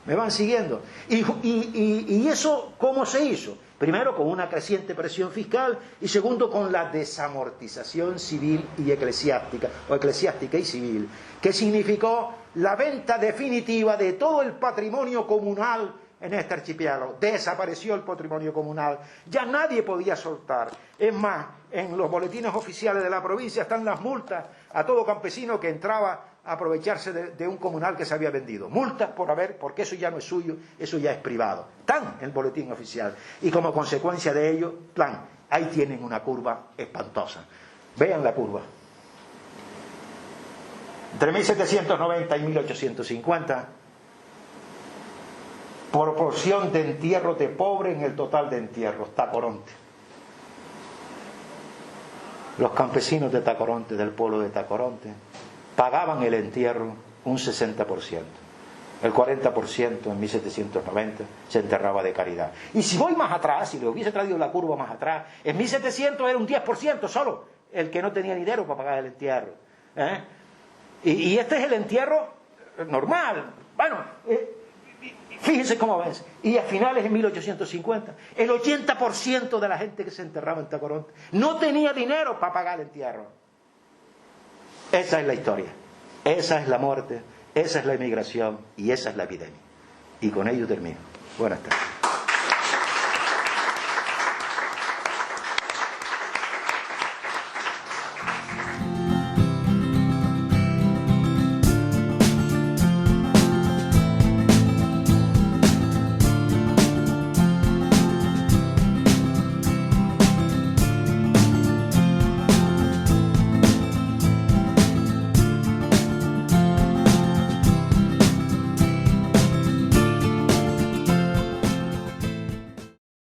¿Me van siguiendo? ¿Y eso cómo se hizo? Primero, con una creciente presión fiscal, y segundo, con la desamortización civil y eclesiástica, o eclesiástica y civil, que significó la venta definitiva de todo el patrimonio comunal en este archipiélago. Desapareció el patrimonio comunal, ya nadie podía soltar. Es más, en los boletines oficiales de la provincia están las multas a todo campesino que entraba a aprovecharse de un comunal que se había vendido. Multas porque eso ya no es suyo, eso ya es privado. Están en el boletín oficial. Y como consecuencia de ello, ahí tienen una curva espantosa. Vean la curva. Entre 1790 y 1850, proporción de entierros de pobre en el total de entierros, Tacoronte. Los campesinos de Tacoronte, del pueblo de Tacoronte, pagaban el entierro un 60%. El 40% en 1790 se enterraba de caridad. Y si voy más atrás, si le hubiese traído la curva más atrás, en 1700 era un 10% solo el que no tenía dinero para pagar el entierro. Y este es el entierro normal. Bueno, fíjense cómo ves. Y a finales de 1850, el 80% de la gente que se enterraba en Tacoronte no tenía dinero para pagar el entierro. Esa es la historia, esa es la muerte, esa es la emigración y esa es la epidemia. Y con ello termino. Buenas tardes.